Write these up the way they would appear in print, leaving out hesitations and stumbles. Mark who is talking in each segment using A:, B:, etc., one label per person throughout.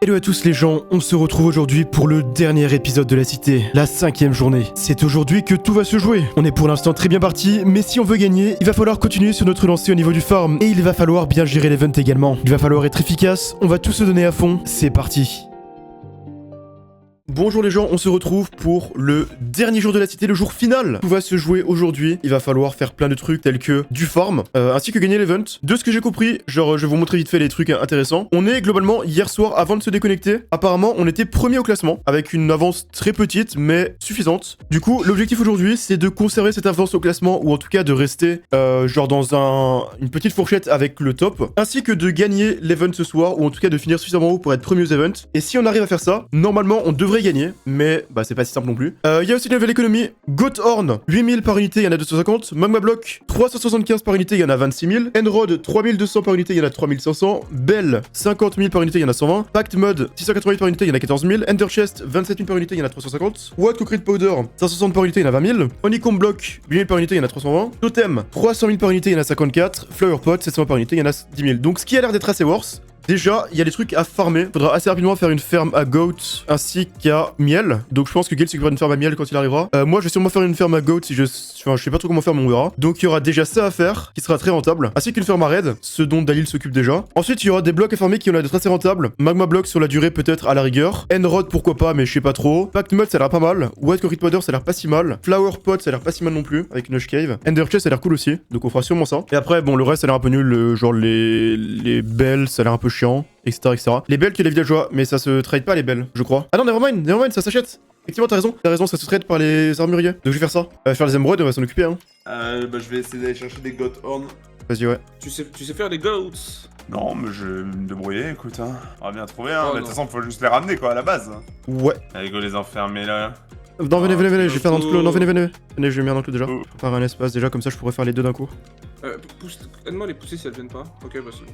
A: Hello à tous les gens, on se retrouve aujourd'hui pour le dernier épisode de la cité, la 5e journée. C'est aujourd'hui que tout va se jouer. On est pour l'instant très bien parti, mais si on veut gagner, il va falloir continuer sur notre lancée au niveau du farm. Et il va falloir bien gérer l'event également. Il va falloir être efficace, on va tout se donner à fond, c'est parti. Bonjour les gens, on se retrouve pour le dernier jour de la cité, le jour final. Tout va se jouer aujourd'hui, il va falloir faire plein de trucs tels que du farm, ainsi que gagner l'event. De ce que j'ai compris, genre je vais vous montrer vite fait les trucs intéressants. On est globalement, hier soir, avant de se déconnecter, apparemment on était premier au classement, avec une avance très petite mais suffisante. Du coup, l'objectif aujourd'hui c'est de conserver cette avance au classement, ou en tout cas de rester genre dans une petite fourchette avec le top, ainsi que de gagner l'event ce soir, ou en tout cas de finir suffisamment haut pour être premier aux events. Et si on arrive à faire ça, normalement on devrait gagner, mais bah c'est pas si simple non plus. Il y a aussi une nouvelle économie, Goathorn, 8000 par unité, il y en a 250, Magma Block, 375 par unité, il y en a 26 000, Enrod, 3200 par unité, il y en a 3500, Bell, 50 000 par unité, il y en a 120, Pact Mod, 688 par unité, il y en a 14 000, Ender Chest, 27 000 par unité, il y en a 350, Watt Concrete Powder, 560 par unité, il y en a 20 000, Honeycomb Block, 8000 par unité, il y en a 320, Totem, 300 000 par unité, il y en a 54, Flower Pot, 700 par unité, il y en a 10 000. Donc ce qui a l'air d'être assez worse. Déjà, il y a des trucs à farmer. Faudra assez rapidement faire une ferme à goat ainsi qu'à miel. Donc je pense que Gale s'occupera d'une ferme à miel quand il arrivera. Moi, je vais sûrement faire une ferme à goat si je... Enfin, je sais pas trop comment faire, mais on verra. Donc il y aura déjà ça à faire, qui sera très rentable. Ainsi qu'une ferme à raid, ce dont Dalil s'occupe déjà. Ensuite, il y aura des blocs à farmer qui ont l'air d'être assez rentables. Magma Block sur la durée peut-être à la rigueur. Enrod pourquoi pas, mais je sais pas trop. Pact Mud ça a l'air pas mal. White Concrete Powder ça a l'air pas si mal. Flower Pot ça a l'air pas si mal non plus, avec Nush Cave. Ender Chest ça a l'air cool aussi, donc on fera sûrement ça. Et après, bon, le reste ça a l'air un peu nul, genre les bells ça a l'air un peu chiant. Etc, etc. Les bells, tu les villageois, mais ça se trade pas les bells, je crois. Ah non, nevermind, ça s'achète. Effectivement, t'as raison, ça se trade par les armuriers. Donc je vais faire ça. Faire les émeraudes, on va s'en occuper, hein.
B: Bah je vais essayer d'aller chercher des Goathorn.
A: Vas-y, ouais.
C: Tu sais faire des goats?
B: Non, mais je vais me débrouiller, écoute, hein. On va bien trouver, hein.
C: Oh,
B: Mais de toute façon, faut juste les ramener, quoi, à la base.
A: Ouais.
B: Allez, go les enfermer, là.
A: Non, venez, je vais faire un enclos. Non, venez. Venez, je vais mettre un enclos déjà.
B: Oh.
A: Faire un espace déjà, comme ça je pourrais faire les deux d'un coup.
C: Aide-moi les pousser si elles viennent pas. Ok, bah c'est bon.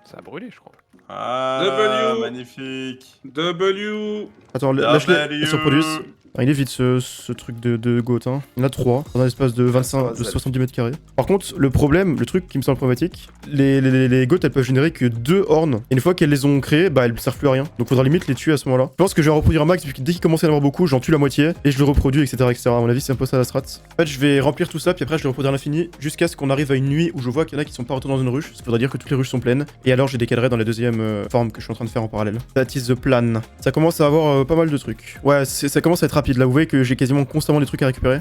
D: Ça a brûlé, je crois.
B: Ah,
C: W.
B: magnifique.
C: W.
A: Attends, lâche-les, elles se reproduisent. Ah, il est vite ce truc de goat, hein. Il y en a 3 dans un espace de 25, de 70 mètres carrés. Par contre, le truc qui me semble problématique, les goats elles peuvent générer que 2 horns. Et une fois qu'elles les ont créées, bah elles servent plus à rien. Donc faudra limite les tuer à ce moment-là. Je pense que je vais en reproduire un max, puis dès qu'il commence à y en avoir beaucoup, j'en tue la moitié et je le reproduis, etc. etc. À mon avis, c'est un peu ça la strat. En fait, je vais remplir tout ça, puis après je le reproduire à l'infini jusqu'à ce qu'on arrive à une nuit où je vois qu'il y en a qui sont pas retournés dans une ruche. Ça voudrait dire que toutes les ruches sont pleines. Et alors, je les décalerai dans la deuxième forme que je suis en train de faire en parallèle. That is the plan. Ça commence à avoir pas mal de trucs. Ouais, ça commence à être rapide. Là, vous voyez que j'ai quasiment constamment des trucs à récupérer.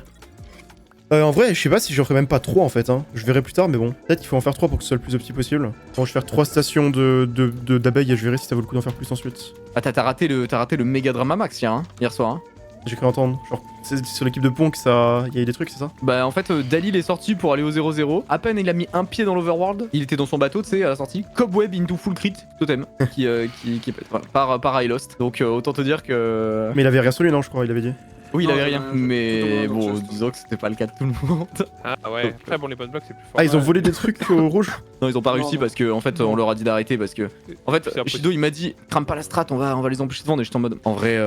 A: En vrai, je sais pas si j'en ferai même pas 3 en fait, hein. Je verrai plus tard, mais bon. Peut-être qu'il faut en faire 3 pour que ce soit le plus opti possible. Bon, je vais faire 3 stations d'abeilles et je verrai si ça vaut le coup d'en faire plus ensuite.
D: Ah, t'as raté le méga drama max hier soir. Hein.
A: J'ai cru entendre. Genre, c'est sur l'équipe de Pont que ça. Il y a eu des trucs, c'est ça?
D: Bah, en fait, Dalil est sorti pour aller au 0-0. À peine il a mis un pied dans l'overworld, il était dans son bateau, tu sais, à la sortie. Cobweb into full crit, totem, qui par I Lost. Donc, autant te dire que.
A: Mais il avait rien sur lui, non, je crois, il avait dit.
D: Oui, il
C: Non,
D: avait rien, mais
C: tout dans le
D: bon,
C: chest.
D: disons que c'était pas le cas de tout le monde.
E: Ah ouais, après bon les bonnes blocs c'est plus fort.
A: Ah, ils ont volé des trucs au rouge?
D: Non, ils ont pas
C: Non,
D: réussi
C: non.
D: parce que, en fait, on leur a dit d'arrêter parce que. En fait,
E: C'est un peu-
D: Shido il m'a dit, crame pas la strat, on va les empêcher de vendre. Et j'étais en mode, en vrai,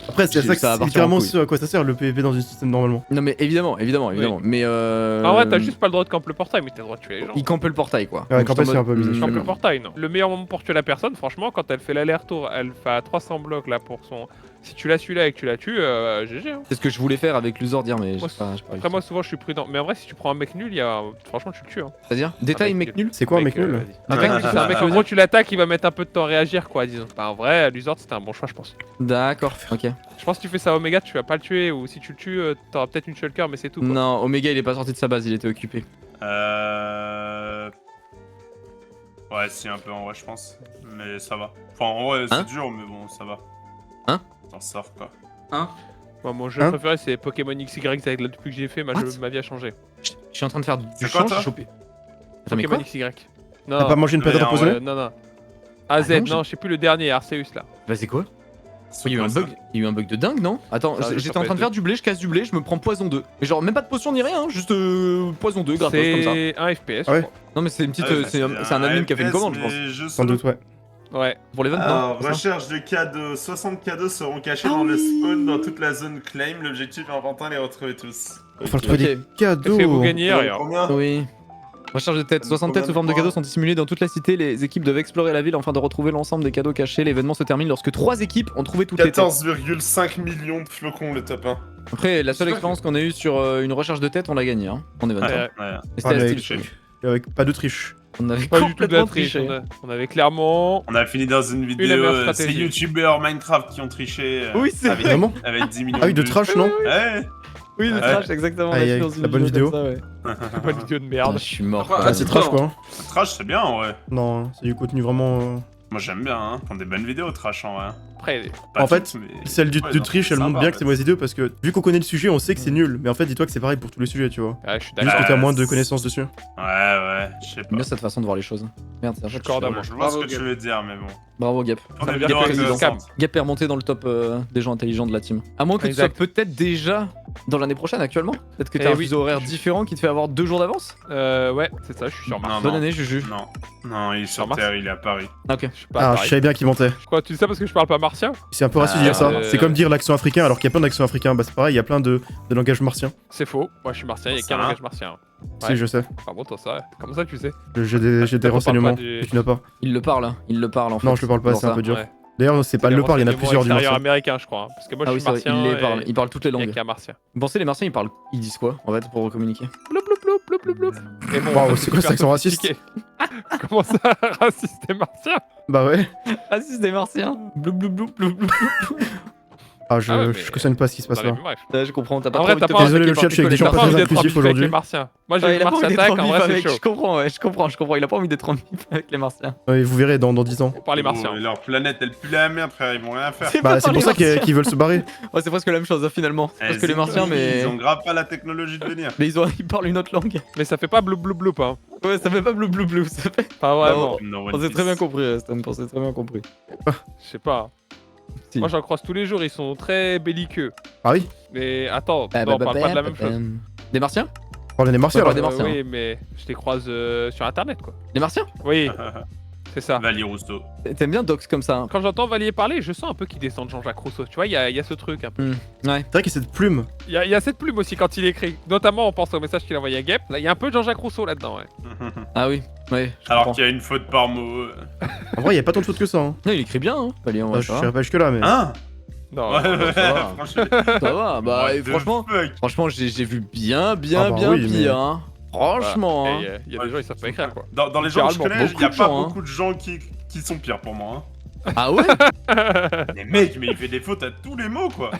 A: Après, c'est ça que
D: Ça va
A: c'est
D: partir en
A: littéralement
D: couille.
A: ce à quoi ça sert le PvP dans une système normalement.
D: Non, mais évidemment. Mais
E: En vrai t'as juste pas le droit de camper le portail mais t'as le droit de tuer les gens.
D: il campait le portail quoi.
A: Ouais,
D: Donc,
A: camper,
D: j'étais en
A: c'est un peu
D: mode,
A: bizarre.
E: Camper le portail non. Le meilleur moment pour tuer la personne franchement quand elle fait l'aller-retour, elle fait à 300 blocs là pour son... Si tu la suis là et que tu la tues, GG hein.
D: C'est ce que je voulais faire avec l'usor dire, mais j'ai
E: Moi,
D: pas
E: Après
D: réussi.
E: moi souvent je suis prudent. Mais en vrai si tu prends un mec nul, franchement tu le tues hein.
D: C'est-à-dire détail
E: Un
D: mec nul.
A: C'est quoi un mec nul?
E: vas-y. Un mec nul c'est un mec en gros tu l'attaques, il va mettre un peu de temps à réagir quoi disons. Bah en vrai l'usor c'était un bon choix je pense.
D: D'accord, ok.
E: Je pense que si tu fais ça à Omega tu vas pas le tuer ou si tu le tues t'auras peut-être une shulker mais c'est tout quoi.
D: Non, Omega il est pas sorti de sa base, il était occupé.
B: Ouais, si, un peu en vrai, je pense. Mais ça va. Enfin, en vrai, c'est
D: Hein
B: dur, mais bon, ça va.
D: Hein
B: T'en sors, quoi.
E: Moi mon jeu
A: Hein
E: préféré c'est Pokémon XY avec depuis que j'ai fait
D: What
E: ma vie a changé.
D: Je suis en train de faire du
B: C'est quoi,
D: champ,
B: toi
D: j'ai chopé. Attends, mais
E: Pokémon
D: quoi
E: XY. Non,
A: T'as pas mangé une
B: mais
A: patate
B: en
A: empoisonnée?
E: non. AZ,
D: Ah, non,
E: non, je sais plus le dernier, Arceus là.
D: Bah c'est quoi
B: C'est
D: Il y a eu un
B: quoi,
D: bug, il y a eu un bug de dingue, non? Attends,
E: Ça,
D: j'étais
E: ça
D: en
E: peut
D: train de
E: être
D: faire du blé, je casse du blé, je me prends poison 2. Mais genre même pas de potion ni rien, hein, juste poison 2 gratos comme ça.
E: C'est un FPS.
A: Ah ouais
E: je crois.
D: Non mais c'est une petite,
B: Ouais,
D: c'est un admin qui a fait une commande, je pense.
A: Sans doute, ouais.
E: Ouais.
D: Pour l'event, non
B: Alors,
D: c'est ça
B: recherche de cadeaux. 60 cadeaux seront cachés
D: Ah
B: dans le
D: oui.
B: spawn dans toute la zone claim. L'objectif est enfin les retrouver tous.
A: Faut retrouver
D: Ok.
A: des cadeaux.
E: Qu'est-ce que vous gagnez
B: Et
E: rien.
B: combien
D: Oui. Recherche de tête. 60 têtes sous forme de cadeaux sont dissimulées dans toute la cité. Les équipes doivent explorer la ville afin de retrouver l'ensemble des cadeaux cachés. L'événement se termine lorsque 3 équipes ont trouvé toutes les têtes.
F: 14,5 millions de flocons le top 1.
D: Après, la seule expérience qu'on a eue sur une recherche de tête, on l'a gagné, hein, en event.
E: Ouais.
B: Ouais.
D: Et c'était
A: avec,
D: style.
A: avec pas de triche.
D: On avait
E: Pas du tout de la
D: complètement
E: triche.
D: triché.
E: On avait clairement.
B: On a fini dans une
E: la
B: vidéo,
E: meilleure
B: c'est
E: stratégie.
B: youtubeurs Minecraft qui ont triché.
D: Oui, c'est
B: avec,
A: Vraiment
B: avec 10 millions
A: Ah oui, de
B: vues.
A: trash, non
B: Ouais.
D: Oui, le
B: Ouais.
D: trash, exactement.
A: Aïe,
D: on l'a
A: aïe,
D: fait dans une
A: la bonne vidéo.
D: comme ça, ouais.
E: Pas de vidéo de
D: Ah,
E: merde.
D: je suis mort.
C: Après,
D: quoi.
A: Ah, c'est trash, quoi. Hein.
B: Trash, c'est bien en vrai.
A: Non, c'est du contenu vraiment...
B: Moi j'aime bien, hein. Ils font des bonnes vidéos trash en vrai.
E: Après,
B: Pas
A: En fait,
B: toutes, mais-
A: Celle
B: Ouais,
A: de
B: non,
A: triche,
B: c'est
A: elle montre
B: sympa,
A: bien
B: en
A: que c'est
B: fait.
A: mauvaise vidéo parce que vu qu'on connaît le sujet, on sait que c'est nul. Mais en fait, dis-toi que c'est pareil pour tous les sujets, tu vois.
E: je suis
A: Juste
E: d'accord.
A: que t'as moins de
B: c'est-
A: connaissances dessus.
B: Ouais, ouais, je sais
D: J'aime
B: pas.
D: bien cette façon de voir les choses. Merde, c'est un
E: J'accorde à moi.
B: Je vois ce
C: Bravo,
B: que tu
C: Gap.
B: veux dire, mais bon.
D: Bravo, Gap.
B: Pour
E: Ça
B: des
E: veut dire
B: vidéos
E: que c'est
B: intéressantes.
D: Gap est remonté dans le top des gens intelligents de la team. À moins que tu sois
E: Exact.
D: peut-être déjà dans l'année prochaine actuellement. Peut-être que
E: Eh
D: t'as un
E: oui.
D: fuseau horaire différent qui te fait avoir 2 jours d'avance.
E: Ouais, c'est ça, je suis sur Mars.
B: Non,
D: Bonne
B: non.
D: année, Juju.
B: Non, non, il est sur
E: Mars
B: Terre, il est à Paris.
D: Ok.
E: Je suis pas à
A: Ah, je
E: Paris.
A: savais bien qu'il mentait.
E: Quoi, tu dis ça parce que je parle pas martien?
A: C'est un peu raciste de
B: Ah,
A: dire ça. C'est comme
E: euh,
A: dire l'accent africain alors qu'il y a plein d'accents africains. Bah c'est pareil, il y a plein de langages martiens.
E: C'est faux. Moi, je suis martien, il y a
B: Ça
E: qu'un
B: va.
E: langage martien. Ouais.
A: Si, je sais.
E: Ah bon, toi, ça. Comment ça, tu sais?
A: J'ai des
E: on parle
A: renseignements
E: pas du-
A: que tu n'as pas.
D: Il le parle, hein. Il le parle en fait.
A: Non, je le parle pas,
D: pour
A: c'est un
D: ça.
A: peu dur.
E: Ouais.
A: D'ailleurs, c'est pas le parle, il y en a plusieurs du
E: extérieur
A: martien.
E: américain, je crois. Hein. Parce que moi,
D: Ah
E: je
D: oui,
E: suis
D: c'est vrai,
E: martien.
D: il les parle.
E: et
D: Il parle toutes les
E: Il y a
D: langues.
E: qu'un martien.
D: Vous pensez les martiens ils disent quoi en fait pour communiquer?
E: Bloup, bloup, bloup, bloup, bloup, bloup. Et bon,
A: Waouh,
E: on va
A: c'est quoi
E: faire
A: cet accent raciste?
E: compliqué. Comment ça, raciste et martien?
A: Bah ouais.
D: Ah si, c'est des martiens. Blou blou blou blou blou.
A: Ah,
E: Ah ouais, mais-
A: je cautionne pas ce qui se passe
E: Dans les
A: là.
E: mêmes rêves.
D: Ouais, je comprends, t'as pas
E: En
D: trop
E: vrai,
D: envie
E: t'as
D: de te
E: pas-
D: faire
A: Désolé, le
D: attaquer
A: chat,
D: par
A: je suis avec
D: tous
A: des gens
D: les
A: pas
E: T'as
A: très
E: pas envie d'être en
A: inclusif
E: bif avec
A: aujourd'hui.
E: les martiens. Moi, j'ai
D: Ouais,
E: vu
D: il a pas
E: Mars
D: envie d'être
E: Attack,
D: en
E: en
D: bif
E: vrai, c'est
D: avec,
E: chaud.
D: je comprends, il a pas envie d'être en bif avec les martiens.
A: Ouais, vous verrez dans 10 ans.
E: Par les
B: Oh,
E: martiens.
B: et leur planète, elle pue la merde, frère, ils vont rien faire.
A: Bah c'est pour ça
D: qu'ils
A: qu'ils veulent se barrer.
D: Ouais, c'est presque la même chose hein, finalement. C'est presque
B: Eh,
D: les martiens, mais.
B: Ils ont grave pas la technologie de venir.
D: Mais ils parlent une autre langue.
E: Mais ça fait pas blou blou blou, hein.
D: Ouais, ça fait pas blou blou blou, ça fait.
E: Pas vraiment.
B: No
D: On s'est très bien compris, Stan, on s'est très bien compris.
E: Je sais pas.
D: Si.
E: Moi, j'en croise tous les jours, ils sont très belliqueux.
A: Ah oui.
E: Mais attends,
D: Bah,
E: non, on parle pas de la même chose.
D: Des martiens?
A: On est des martiens
D: Ouais,
A: alors.
D: des martiens.
E: Oui, mais je les croise sur internet, quoi.
D: Des martiens?
E: Oui, c'est ça.
B: Vali Rousseau.
D: T'aimes bien Dox comme ça, hein.
E: Quand j'entends Valier parler, je sens un peu qu'il descend de Jean-Jacques Rousseau. Tu vois, il y a ce truc un peu.
D: Ouais.
A: C'est vrai qu'il y a cette plume.
E: Il y a cette plume aussi quand il écrit. Notamment, on pense au message qu'il a envoyé à Gep. Là, il y a un peu de Jean-Jacques Rousseau là-dedans, ouais.
D: Ah oui, ouais. Je
B: Alors
D: comprends.
B: qu'il y a une faute par mot.
A: En vrai, il y a pas tant de fautes que ça. Hein.
D: Non, il écrit bien, hein. Pas lire,
A: Ah, je serais pas jusque là, mais.
B: Hein
E: Non,
B: Ouais,
E: non,
B: ouais,
E: ça va.
B: franchement.
D: Ça va, bah
B: What
D: et
B: the
D: franchement,
B: fuck
D: j'ai vu bien
A: Ah bah oui, mais-
D: pire, hein. Franchement, hein.
E: Et il y a des gens, ils savent pas écrire, quoi.
B: Dans les gens que je
E: Littéralement,
B: connais, il y a
D: beaucoup de
B: pas
D: gens, hein.
B: beaucoup de gens qui sont pires pour moi. Hein.
D: Ah ouais?
B: Mais mec, mais il fait des fautes à tous les mots, quoi.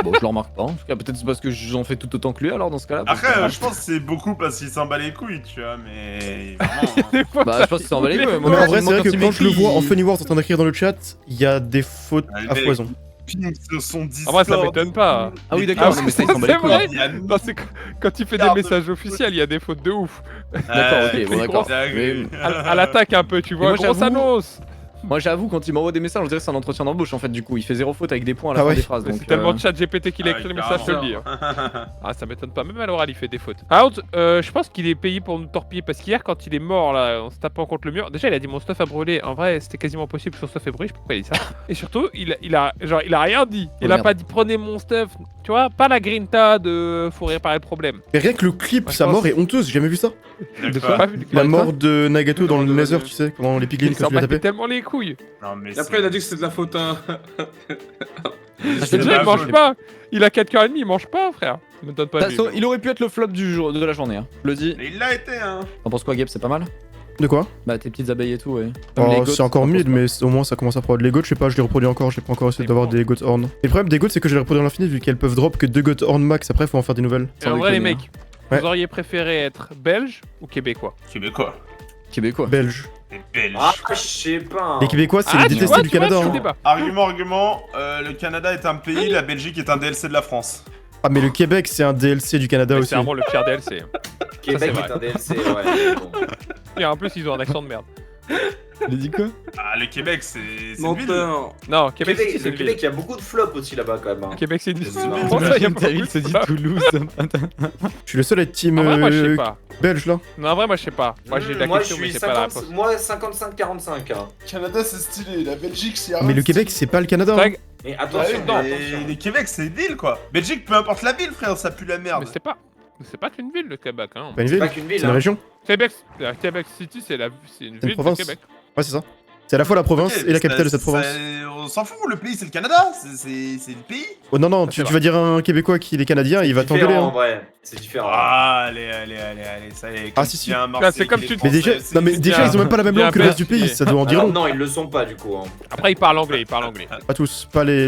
D: Bon, je le remarque pas. En tout cas, peut-être c'est parce que j'en fais tout autant que lui alors dans ce cas-là. parce
B: Après,
D: que-
B: je pense que c'est beaucoup parce qu'il s'en bat les couilles, tu vois, mais vraiment. hein.
E: Des fois,
D: Bah, je pense que c'est emballé.
A: Mais en vrai, c'est vrai que quand je le vois en Funny Wars en train d'écrire dans le chat, il y a des fautes
B: Ah, le
A: à
B: mec.
A: foison.
B: Ping sur son Discord.
E: En vrai, ça m'étonne pas.
D: Ah oui,
B: Mais
D: d'accord,
E: Ah,
D: non, mais ça, ils
E: c'est
D: s'en bat les couilles.
E: vrai.
B: Il y a
E: Non, c'est quand il fait des
B: Regarde.
E: messages officiels, il y a des fautes de ouf.
D: D'accord, ok, bon, d'accord.
B: dingue.
D: Mais-
E: À l'attaque un peu, tu vois.
D: moi,
E: Grosse
D: j'avoue-
E: annonce.
D: Moi, j'avoue, quand il m'envoie des messages, on dirait que c'est un entretien d'embauche en fait. Du coup, il fait zéro faute avec des points à la
A: Ah
D: fin
A: ouais.
D: des phrases.
E: Mais
D: Donc,
E: c'est tellement de chat GPT qu'il a
B: Ah,
E: écrit le message, je te le dis. hein.
B: carrément.
E: Ah, ça m'étonne pas. Même à l'oral, il fait des fautes. Out, je pense qu'il est payé pour nous torpiller. Parce qu'hier, quand il est mort, là, en se tapant contre le mur, déjà, il a dit mon stuff a brûlé. En vrai, c'était quasiment possible que son stuff ait brûlé. Je sais pas pourquoi il dit ça. Et surtout, il a rien dit. Il a
D: merde.
E: pas dit prenez mon stuff. Tu vois, pas la grinta de faut réparer le problème.
A: Mais rien que le clip,
E: Ouais, je
A: sa
E: pense-
A: mort est honteuse, j'ai jamais vu ça.
E: De
B: quoi
E: Pas vu le
A: La
E: clip.
A: mort de Nagato dans le
C: de-
A: Nether, tu sais, pendant les piglins
E: Il
A: que
E: s'en
A: tu l'as
E: battait
A: tapé.
E: tellement les couilles.
B: Non, mais
C: Et après, il a dit que c'était de la faute, hein.
E: C'est déjà, il mange pas. Il a 4 h 30 il mange pas, frère. Me donne pas.
D: Ça,
E: lui.
D: il aurait pu être le flop du jour, de la journée. Hein. Je le dis.
B: Mais il l'a été, hein.
D: T'en penses quoi, Gabe? C'est pas mal?
A: De quoi?
D: Bah, tes petites abeilles et tout, ouais. Comme les
A: Oh,
D: goats,
A: c'est encore
D: t'en
A: mid,
D: penses quoi?
A: mais au moins ça commence à prendre. Les goats, je sais pas, je les reproduis encore, j'ai pas encore essayé
E: C'est
A: d'avoir
E: bon.
A: des goats horn. Et le problème des goats, c'est que je les reproduis à l'infini vu qu'elles peuvent drop que 2 goats horn max, après faut en faire des nouvelles.
E: Et en vrai, les
D: déconner,
E: mecs,
A: Ouais.
E: vous auriez préféré être belge ou québécois?
B: Québécois.
D: Québécois.
A: Belge.
B: Et belge.
F: Ah, je sais pas.
A: Les Québécois, c'est
E: Ah,
A: les
E: tu
A: détestés
E: vois,
A: du
E: tu vois,
A: Canada.
E: c'est le
A: hein.
E: débat.
B: Argument, le Canada est un pays, la Belgique est un DLC de la France.
A: Ah, mais le Québec, c'est un DLC du Canada
E: Mais
A: aussi.
E: C'est vraiment le pire DLC.
F: Québec
E: c'est
F: est
E: vrai.
F: un DLC, ouais. Bon.
E: Et en plus, ils ont un accent de merde.
D: Il a dit quoi?
B: Ah, le Québec, c'est une ville.
C: Menteur.
E: Non, Québec,
F: Québec,
E: City, c'est
F: le
E: une
F: Québec,
E: ville.
F: il y a beaucoup de flops aussi là-bas quand même. hein.
E: Québec, c'est une ville.
B: C'est une ville.
E: Comment ça, il y a
D: T'as vu, il
E: beaucoup
D: se
E: de
D: dit
E: flops
D: Toulouse.
A: Je suis le seul à être team
E: En vrai, moi, je sais pas.
A: belge là.
E: Non, en vrai, moi, je sais pas. Moi, j'ai la
F: Moi,
E: question,
F: je
E: mais
F: suis
E: c'est pas la
F: 50
E: réponse.
F: moi 55-45. Hein.
G: Canada c'est stylé, la Belgique c'est
A: Mais le Québec, c'est pas le Canada. hein.
E: Tag,
F: Mais attention,
B: Non,
F: mais attention.
B: mais les Québec, c'est une ville, quoi. Belgique, peu importe la ville, frère, ça pue la merde.
E: mais c'est pas. C'est pas qu'une ville, le Québec. Hein.
A: Pas une
F: C'est
A: ville,
F: pas qu'une ville.
A: c'est une
F: hein.
A: région.
E: Québec City, c'est une ville
A: province.
E: de Québec.
A: Ouais, c'est ça. C'est à la fois la province et la capitale de cette province.
G: On s'en fout, le pays c'est le Canada, c'est le pays.
A: Oh non, non,
E: c'est
A: tu vas dire à un Québécois qu'il est Canadien, il va t'engueuler.
F: Différent,
A: Hein.
F: en vrai. C'est différent.
B: Ah, allez, ça y est.
A: Ah, si, si.
B: Là,
E: c'est comme tu-
A: Mais déjà, non, mais déjà ils ont même pas la même
E: bien
A: langue que le reste du
E: apprécié.
A: pays, ça doit en dire
F: Alors,
A: long.
F: non, ils le sont pas du coup. Hein.
E: Après, il parle anglais.
A: Pas tous, pas les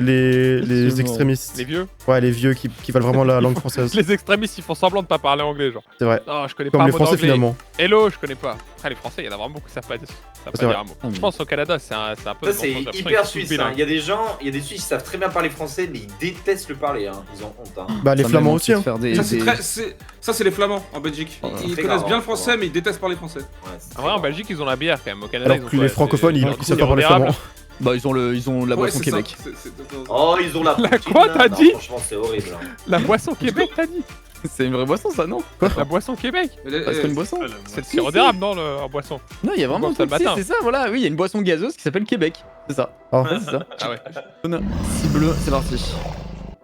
D: Effectivement.
A: extrémistes.
E: Les vieux.
A: Ouais, les vieux qui valent vraiment la langue française.
E: Les extrémistes, ils font semblant de pas parler anglais, genre.
A: C'est vrai.
E: Non, je connais
A: Comme
E: pas un
A: les
E: mot
A: Français
E: d'anglais.
A: finalement.
E: Hello, je connais pas. Après, les Français, il y en a vraiment beaucoup qui savent pas dire
A: C'est vrai.
E: un mot.
D: Ah, mais-
E: Je pense au Canada, c'est un peu.
F: Ça,
E: des
F: c'est
E: mensonges, j'ai
F: hyper
E: l'impression
F: suisse.
E: qu'ils sont
F: Hein. Il y a des gens, il y a des Suisses qui savent très bien parler français, mais ils détestent le parler. Hein. Ils ont honte. Hein.
A: Bah, les
D: Ça
A: Flamands
D: me
A: aussi. Hein.
D: faire des-
C: Ça, c'est
D: des-
C: très- c'est- ça, c'est les Flamands en Belgique.
F: Oh,
C: Ils
F: très
C: connaissent
F: grave,
C: bien le
F: hein,
C: français,
F: ouais.
C: mais ils détestent parler français.
F: Ouais, c'est
E: En vrai, en
F: très
E: Belgique, ils ont la bière quand même. Au Canada,
A: Alors que les francophones, ils savent pas parler
E: flamand.
A: flamand.
D: Bah, ils ont la
C: Ouais,
D: boisson
C: c'est ça.
D: Québec.
F: Oh, ils ont la.
E: La
F: poutine,
E: quoi,
F: là.
E: t'as
F: Non,
E: dit
F: Franchement, c'est horrible. Hein.
E: La boisson Québec, t'as dit
D: C'est une vraie boisson, ça, non?
E: La boisson Québec
D: C'est pas une boisson?
E: C'est le sirop d'érable, non, en boisson
D: Non, il y a vraiment
E: Bon,
D: un
E: c'est le
D: truc, si,
E: matin.
D: c'est ça, voilà. Oui, il y a une boisson gazeuse qui s'appelle Québec. C'est ça.
A: Ah.
D: Ouais, c'est ça.
E: Ah ouais.
D: Cible, c'est parti.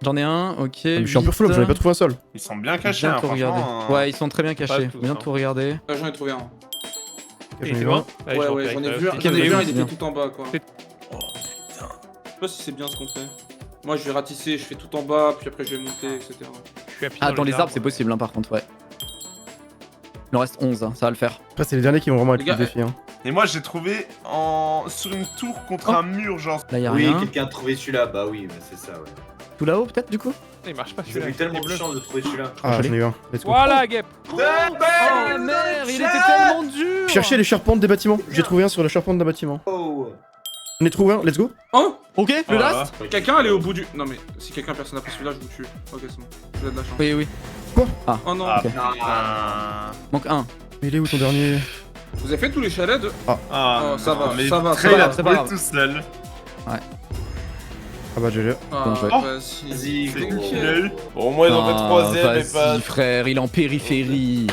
D: J'en ai un, ok.
A: Je suis un peu flop, j'en ai pas trouvé un seul.
B: Ils sont bien cachés,
D: Bien
B: hein,
D: tout regarder.
B: franchement.
D: Ouais, ils sont très bien cachés.
E: tous,
D: Bien
E: hein.
D: tout regarder.
C: Là, j'en ai trouvé un.
A: J'en ai
E: Il est
A: eu
E: loin
A: un.
C: Ouais, ouais, j'en ai vu un. J'en ai vu un, il était tout en bas, quoi.
E: C'est-
C: Je sais pas si c'est bien ce qu'on fait. Moi, je vais ratisser, je fais tout en bas, puis après, je vais monter, etc.
E: Je suis appuyé
D: Ah, dans les arbres, c'est possible, hein, par contre, ouais. Il en reste 11, hein, ça va le faire.
A: Après, c'est les derniers qui vont vraiment être
C: Les
A: le
C: gars,
A: défi. Hein.
B: Et moi, j'ai trouvé sur une tour contre
D: Oh.
B: un mur, genre.
D: Là, il y a
F: Oui,
D: rien.
F: quelqu'un a trouvé celui-là. Bah oui, mais c'est ça, ouais.
D: Tout là-haut, peut-être, du coup?
E: Il marche pas
F: Vous
E: celui-là.
F: avez eu tellement
E: il est
F: de
E: bleu.
F: chance de trouver celui-là.
A: Ah,
D: joli.
A: j'en ai eu un. Let's go.
E: Voilà, Gap
D: Oh merde, il était tellement dur!
A: Cherchez les charpentes des bâtiments. J'ai trouvé un sur la charpente d'un bâtiment.
F: Oh.
A: J'en ai trouvé un, let's go.
C: Oh
D: Ok, le
B: Voilà.
D: last?
C: Quelqu'un, elle est au bout du. Non, mais si quelqu'un, personne n'a pris celui-là, je vous tue. Ok, c'est bon. Vous avez de la chance.
D: Oui, oui.
C: Oh non.
B: Ah,
D: Ok.
B: putain.
D: Manque un.
A: Mais il est où ton dernier?
C: Vous avez fait tous les chalets de.
B: Ah,
C: Oh, ça va,
B: mais
C: ça va,
B: très,
C: ça
B: il a
C: va,
D: c'est pas
B: trouvé
D: grave.
B: tout seul.
A: Ah bah, GG.
C: Ah,
D: joué.
C: vas-y.
F: Vas-y,
B: C'est
F: gros.
B: nickel.
G: Bon, au moins ils ont fait
D: Ah,
G: troisième et pas.
D: vas-y, frère, il est en périphérie.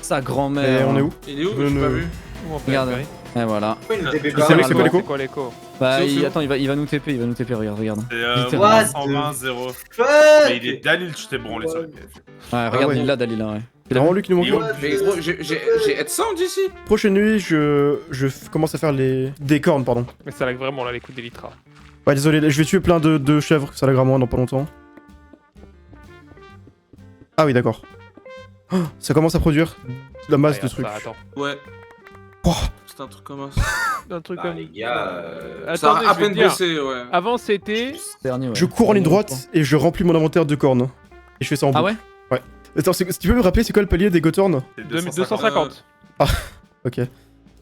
D: Sa
A: Et
D: grand-mère.
A: on est où?
C: Il est où?
A: Je
C: J'ai
A: ne-
C: pas vu.
E: Où on fait
D: Regarde.
E: la
D: Et voilà.
F: Pourquoi il ne TP
A: C'est
F: pas
A: quoi l'écho?
E: C'est quoi l'écho
D: Bah,
C: C'est où,
D: attends, il va nous TP, regarde.
B: C'est
D: Littéralement.
F: What
B: 120, 0.
F: Fuck.
B: Mais il est Dalil, tu t'es branlé sur le PF.
D: Ouais, regarde,
A: ouais.
D: il l'a, Dalila, ouais.
A: C'est vraiment lui qui nous manque.
B: Et
C: Mais gros, j'ai Headsound ici.
A: Prochaine nuit, commence à faire des cornes, pardon.
E: Mais ça lag vraiment là, l'écoute des litras.
A: Ouais, désolé, je vais tuer plein de chèvres, ça lagrera moins dans pas longtemps. Ah oui, d'accord. Oh, ça commence à produire la masse de
E: Regarde
A: trucs.
E: ça, attends.
C: Ouais.
A: Oh,
C: C'est un truc comme ça.
E: Un truc
F: Ah,
E: comme.
F: les gars,
C: Ça
E: Attendez,
C: a à
E: je vais
C: peine
E: te dire.
C: baissé, ouais.
E: Avant c'était.
D: Dernier, ouais.
A: je cours en ligne droite et je remplis mon inventaire de cornes. Et je fais ça en
D: Ah
A: boucle.
D: ouais?
A: Attends, si tu peux me rappeler, c'est quoi le palier des Gothorn?
B: C'est
E: 250.
A: Ok.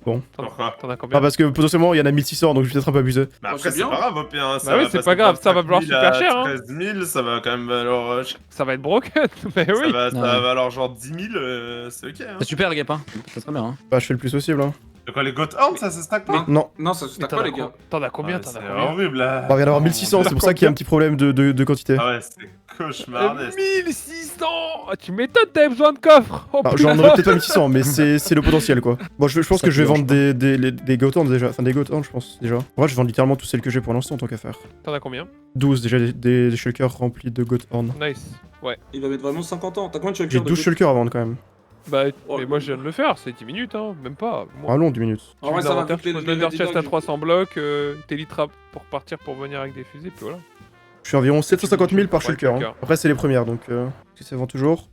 B: Pourquoi
E: T'en as combien
A: Ah, parce que potentiellement il y en a 1600, donc je vais peut-être un peu abuser.
B: Mais
C: Oh,
B: après,
C: c'est
B: c'est
C: bien.
B: pas grave, au pire. Hein,
E: Bah oui, c'est pas grave, ça va valoir super cher, hein.
B: 13 000, ça va quand même valoir.
E: Ça va être broken, mais
B: Ça
E: oui.
B: va
D: Ouais.
B: valoir genre 10 000, c'est ok. Hein.
D: C'est super, Gap, hein. Ça serait bien, hein.
A: Bah, je fais le plus possible, hein.
B: De quoi, les Gothorn, ça se stack pas
A: Non.
C: Non, ça se stack pas, les gars.
E: T'en as combien
B: Ouais,
E: T'en as
B: c'est
E: combien
B: horrible là.
A: Bah, on vient d'avoir 1600, c'est pour ça qu'il y a un petit problème de quantité.
B: Ah ouais, c'est cauchemardesque.
E: 1600 Tu m'étonnes, t'avais besoin de coffre. Oh,
A: Alors,
E: putain.
A: j'en aurais peut-être pas 1600, mais c'est le potentiel quoi. Bon, je pense que je vais vendre des Gothorn déjà. Enfin, des Gothorn, je pense déjà. En vrai, je vends littéralement toutes celles que j'ai pour l'instant, tant qu'à faire.
E: T'en as combien
A: 12 déjà, des shulkers remplis de Gothorn.
E: Nice. Ouais.
C: Il va mettre vraiment 50 ans. T'as combien de
A: J'ai
C: shulkers
A: 12 shulkers à vendre quand même.
E: Bah,
C: Oh,
E: mais moi je viens de le faire, c'est 10 minutes, hein, même pas. Moi,
A: Ah long, 10 minutes.
C: En vrai, ça va
E: faire
C: coûter
E: le
C: le
E: Nether Chest à
C: dogs.
E: 300 blocs, Telitra pour partir pour venir avec des fusils, puis voilà.
A: Je suis environ 750 000 par
E: Ouais,
A: shulker. Hein.
E: shulker.
A: Après, c'est les premières donc. Est-ce que ça vend toujours?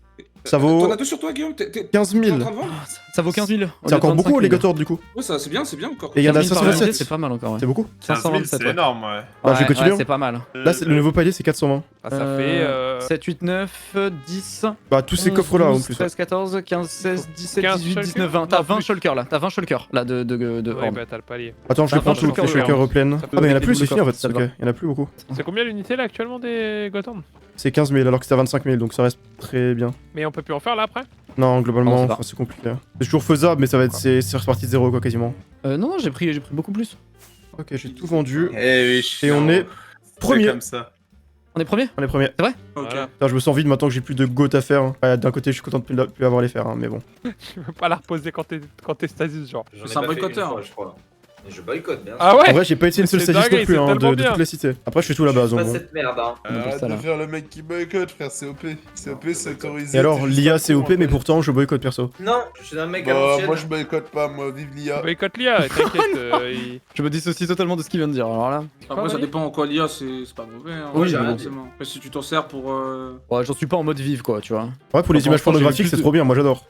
A: Ça vaut
C: T'en as deux sur toi, Guillaume? T'es
A: 15
C: en
A: 000.
C: train de vendre?
D: Ça vaut 15 000.
A: C'est encore beaucoup les Gothorn du coup.
C: Ouais, ça, c'est bien encore.
A: Et il y en a
D: 15 000 par
A: 527.
D: unité, c'est pas mal encore, ouais.
A: C'est beaucoup.
B: 15 000,
D: 527,
B: c'est
D: ouais.
B: énorme, ouais.
A: Bah, je vais continuer, hein.
D: C'est pas mal.
A: Là, le nouveau palier c'est 420.
E: Ah, ça fait.
D: 7, 8, 9, 10.
A: Bah, tous ces
D: 11,
A: coffres là en
D: 12,
A: plus.
D: 13, 14, 15, 16, 17,
E: 15
D: 18, 19,
E: shulkers
D: 20. T'as
E: Non,
D: 20
E: plus.
D: shulkers là. T'as 20 shulkers là de
E: Ouais,
D: Horde.
E: bah t'as le palier.
A: Attends, je
D: Ah,
A: les prends
D: bah,
A: tous,
D: shulker,
A: les shulkers
D: ouais.
A: repleines.
D: Ça peut
A: Ah, mais il y en a
D: mettre
A: plus,
D: des
A: c'est fini en fait.
D: boules ça
A: Ok,
D: va.
A: il y en a plus beaucoup.
E: C'est combien l'unité là actuellement des Gothorn
A: C'est 15 000 alors que c'était à 25 000 donc ça reste très bien.
E: Mais on peut plus en faire là après
A: Non,
D: Non,
A: globalement,
D: ça va.
A: enfin, c'est compliqué. C'est toujours faisable, mais ça va être c'est reparti de zéro quoi quasiment.
D: Non, j'ai pris beaucoup plus.
A: Ok, j'ai tout vendu.
B: Eh oui,
A: Et on est premier.
B: comme ça.
D: On est premier?
A: On est premier.
C: Ok.
E: Voilà.
A: Putain, je me sens vide maintenant que j'ai plus de goth à faire. Hein. Ouais, d'un côté, je suis content de plus avoir les faire, hein, mais bon.
E: Tu veux pas la reposer quand t'es stasis, genre.
F: J'en ai
C: C'est un
F: pas fait une
C: boycotteur.
F: fois, je crois. Je boycotte, bien sûr.
E: Ah
A: En
E: ouais.
A: vrai, j'ai pas été une seule
E: C'est
A: statiste non
E: dingue,
A: plus
E: c'est
A: hein,
E: tellement
A: de
E: bien.
A: toute la cité. Après, je fais tout la base.
F: Pas
A: En gros.
F: cette merde, hein.
D: On appelle
G: Arrête
D: ça,
G: de
D: là.
G: faire le mec qui boycotte, frère, c'est OP. C'est OP, c'est autorisé.
A: Et alors,
G: t'es juste
A: l'IA
G: un
A: c'est
G: con,
A: OP, mais
G: en fait.
A: pourtant, je boycotte perso.
F: Non, je suis un mec à
G: Bah,
F: l'ancienne.
G: moi je boycotte pas, moi, vive l'IA.
E: Boycott l'IA, t'inquiète.
D: Je me dissocie totalement de ce qu'il vient de dire. Alors là,
C: Après, ça dépend en quoi l'IA, c'est pas mauvais. Hein.
D: Oui,
C: Ouais,
D: mais bon.
C: forcément. Après, si tu t'en sers pour.
D: ouais, j'en suis pas en mode vive quoi, tu vois.
A: Ouais, pour les
D: Enfin,
A: images
D: franchement, j'ai
A: pornographiques,
D: vu
A: c'est
D: plus
A: trop bien, moi j'adore.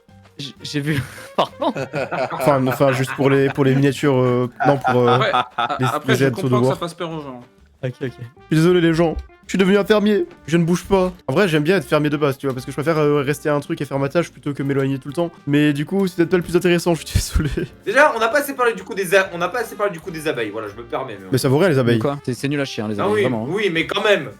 D: J'ai vu. Pardon.
A: Enfin, juste pour les miniatures. Non, pour.
C: Après,
A: les
C: après je
A: aides sur
C: comprends que
A: devoir.
C: ça fasse peur aux gens.
D: Ok.
A: Je suis désolé, les gens. Je suis devenu un fermier. Je ne bouge pas. En vrai, j'aime bien être fermier de base, tu vois, parce que je préfère rester à un truc et faire ma tâche plutôt que m'éloigner tout le temps. Mais du coup, c'est peut-être pas le plus intéressant, je suis désolé.
F: Déjà, on n'a pas assez parlé du coup on n'a pas assez parlé du coup des abeilles. Voilà, je me permets.
A: Mais ça vaut rien, les abeilles.
D: Quoi C'est nul à chier, hein, les
F: Ah
D: abeilles,
F: oui,
D: vraiment.
F: oui, mais quand même.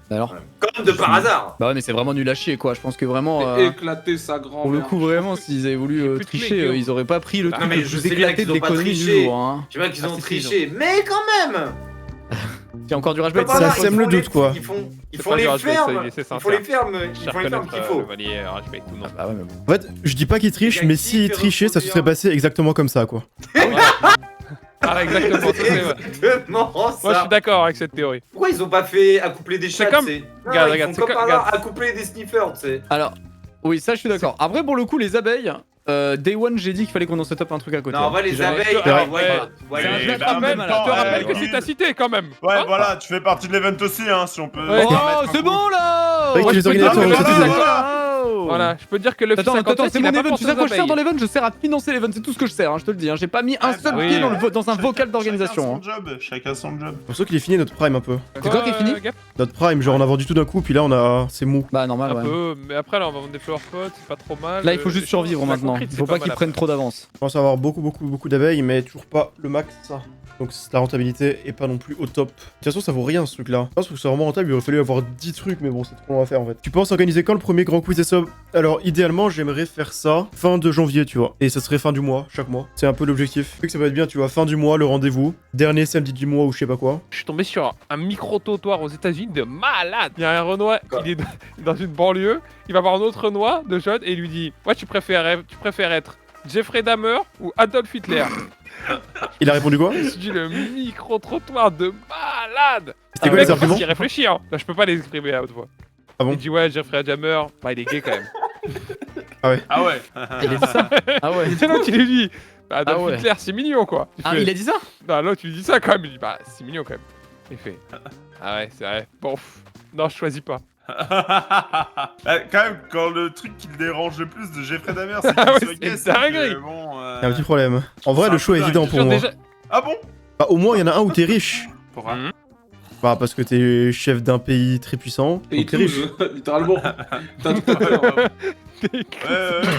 D: Alors
F: Comme de par hasard.
D: Bah ouais, mais c'est vraiment nul à chier quoi. Je pense que vraiment.
C: Et éclater sa grand-mère.
D: Pour le coup, vraiment, s'ils avaient voulu
E: plus de
D: tricher,
E: clés,
D: ils auraient pas pris le
E: Ah,
D: truc
F: mais
D: le
F: je
D: plus
F: sais bien
D: éclaté
F: qu'ils
D: de
F: ont
D: les
F: pas
D: conneries du
F: triché.
D: jour. Hein.
F: Je sais bien qu'ils ont
D: si,
F: triché, mais quand même.
D: Il y a encore du rage
F: Pas
D: bait,
F: par
A: ça
F: hasard,
A: sème
F: ils
A: le
F: font
A: doute,
F: les-
A: quoi.
F: Ils font
E: C'est pas
F: les
E: du rage bait, ça,
F: fermes.
E: il est- c'est
F: Ils font
E: sincère.
F: les fermes.
E: Je
F: Ils font les fermes qu'il faut.
E: Le valier Rajbait tout non.
D: Ah ouais, mais bon.
A: En fait, je dis pas qu'ils trichent, mais s'ils trichaient, ça se serait passé exactement comme ça, quoi.
E: Ah, exactement, ça, c'est vrai.
F: Exactement
E: Moi, je
F: ça.
E: suis d'accord avec cette théorie.
F: Pourquoi ils ont pas fait accoupler des chats,
E: comme-
F: tu sais Non,
E: Regarde,
F: ils
E: regarde,
F: font
E: c'est
F: comme
E: comme-
F: par hasard
E: regarde.
F: accoupler des sniffers, tu sais.
D: Alors, oui, ça je suis d'accord. Après, pour le coup, les abeilles, Day One, j'ai dit qu'il fallait qu'on en set up un truc à côté.
F: Non, on va
D: Si
F: les
D: jamais-
F: abeilles.
E: Ouais,
F: ah,
E: ouais.
F: ouais,
E: Ouais,
F: ouais.
E: je
G: mais
E: te
G: en
E: rappelle,
G: même
E: je
G: temps,
E: te rappelle que
G: oui.
E: c'est ta cité quand même.
G: Ouais,
E: Hein
G: voilà, tu fais partie de l'event aussi, hein, si on peut.
A: Ouais.
D: Oh,
G: mettre un
D: c'est
G: coup.
D: bon là
A: Ouais,
E: Moi,
A: que les
E: je peux
A: organisateurs
E: dire
A: ont
E: que
A: été
E: le
A: décidés.
E: Voilà, je peux dire que le
D: Attends,
E: 57,
D: c'est
E: il
D: mon
E: a pas
D: event,
E: pensé
D: tu sais à quoi
E: aux
D: je sers dans
E: abeilles.
D: l'event, je sers à financer l'event, c'est tout ce que je sers, hein, je te le dis, hein. J'ai pas mis un
G: Ah,
D: seul
G: bah
D: pied
E: oui.
D: dans un vocal d'organisation.
G: Chacun son job, chacun son job.
A: Pour ceux qu'il est fini notre prime un peu.
D: C'est quoi qui est fini
E: Gap
A: Notre prime, genre on a vendu tout d'un coup, puis là on a. C'est mou.
D: Bah normal,
E: Un
D: ouais.
E: peu, mais après là on va vendre des flower pots, c'est pas trop mal.
D: Là, il faut juste
E: Les
D: survivre
E: choses, la
D: maintenant.
E: concrète,
D: Il
E: c'est
D: faut pas
E: mal
D: qu'ils
E: après.
D: prennent trop d'avance.
A: Je pense avoir beaucoup d'abeilles, mais toujours pas le max. Donc la rentabilité est pas non plus au top. De toute façon, ça vaut rien ce truc là. Je pense que c'est vraiment rentable, il aurait fallu avoir 10 trucs, mais bon, c'est trop long à faire en fait. Tu penses organiser quand le premier grand quiz et sub? Alors, idéalement, j'aimerais faire ça fin de janvier, tu vois. Et ça serait fin du mois, chaque mois. C'est un peu l'objectif. Vu que ça va être bien, tu vois, fin du mois, le rendez-vous. Dernier samedi du mois ou je sais pas quoi.
E: Je suis tombé sur un micro-trottoir aux États-Unis de malade. Il y a un Renoir, il est dans une banlieue, il va voir un autre Renoir de jeune et il lui dit: ouais, tu préfères être Jeffrey Dahmer ou Adolf Hitler?
A: Il a répondu quoi?
E: Je me suis dit, le micro-trottoir de malade.
A: C'était quoi
E: Mec,
A: les arguments?
E: il réfléchit, hein. Là, je peux pas les exprimer à haute voix.
A: Ah bon?
E: Il dit: ouais, Jeffrey Dahmer, bah il est gay quand même.
G: Ah ouais.
D: Il a dit ça. Ah ouais.
E: Et l'autre, il lui dit: bah, Adolf
D: Ah ouais.
E: Hitler, c'est mignon quoi.
D: Ah, il a dit ça?
E: Non, l'autre, tu lui dis ça quand même. Il dit: bah, c'est mignon quand même. Il fait: ah ouais, c'est vrai. Bon, non, je choisis pas.
G: Quand même, quand le truc qui le dérange le plus de Jeffrey Dahmer, c'est
E: Ah
G: qu'il
E: ouais,
G: soit gay,
E: c'est dinguerie.
G: que, bon,
A: Il y a un petit problème. En vrai,
G: c'est
A: le
G: un
A: choix
G: peu
A: est évident
G: dingue.
A: pour
E: Genre,
A: moi.
E: déjà-
G: Ah bon?
A: Bah, au moins, il y en a un où t'es riche.
G: Pour un.
A: Bah, parce que t'es chef d'un pays très puissant.
C: Et
A: Donc t'es riche.
C: littéralement. T'as tout à fait.
A: Tu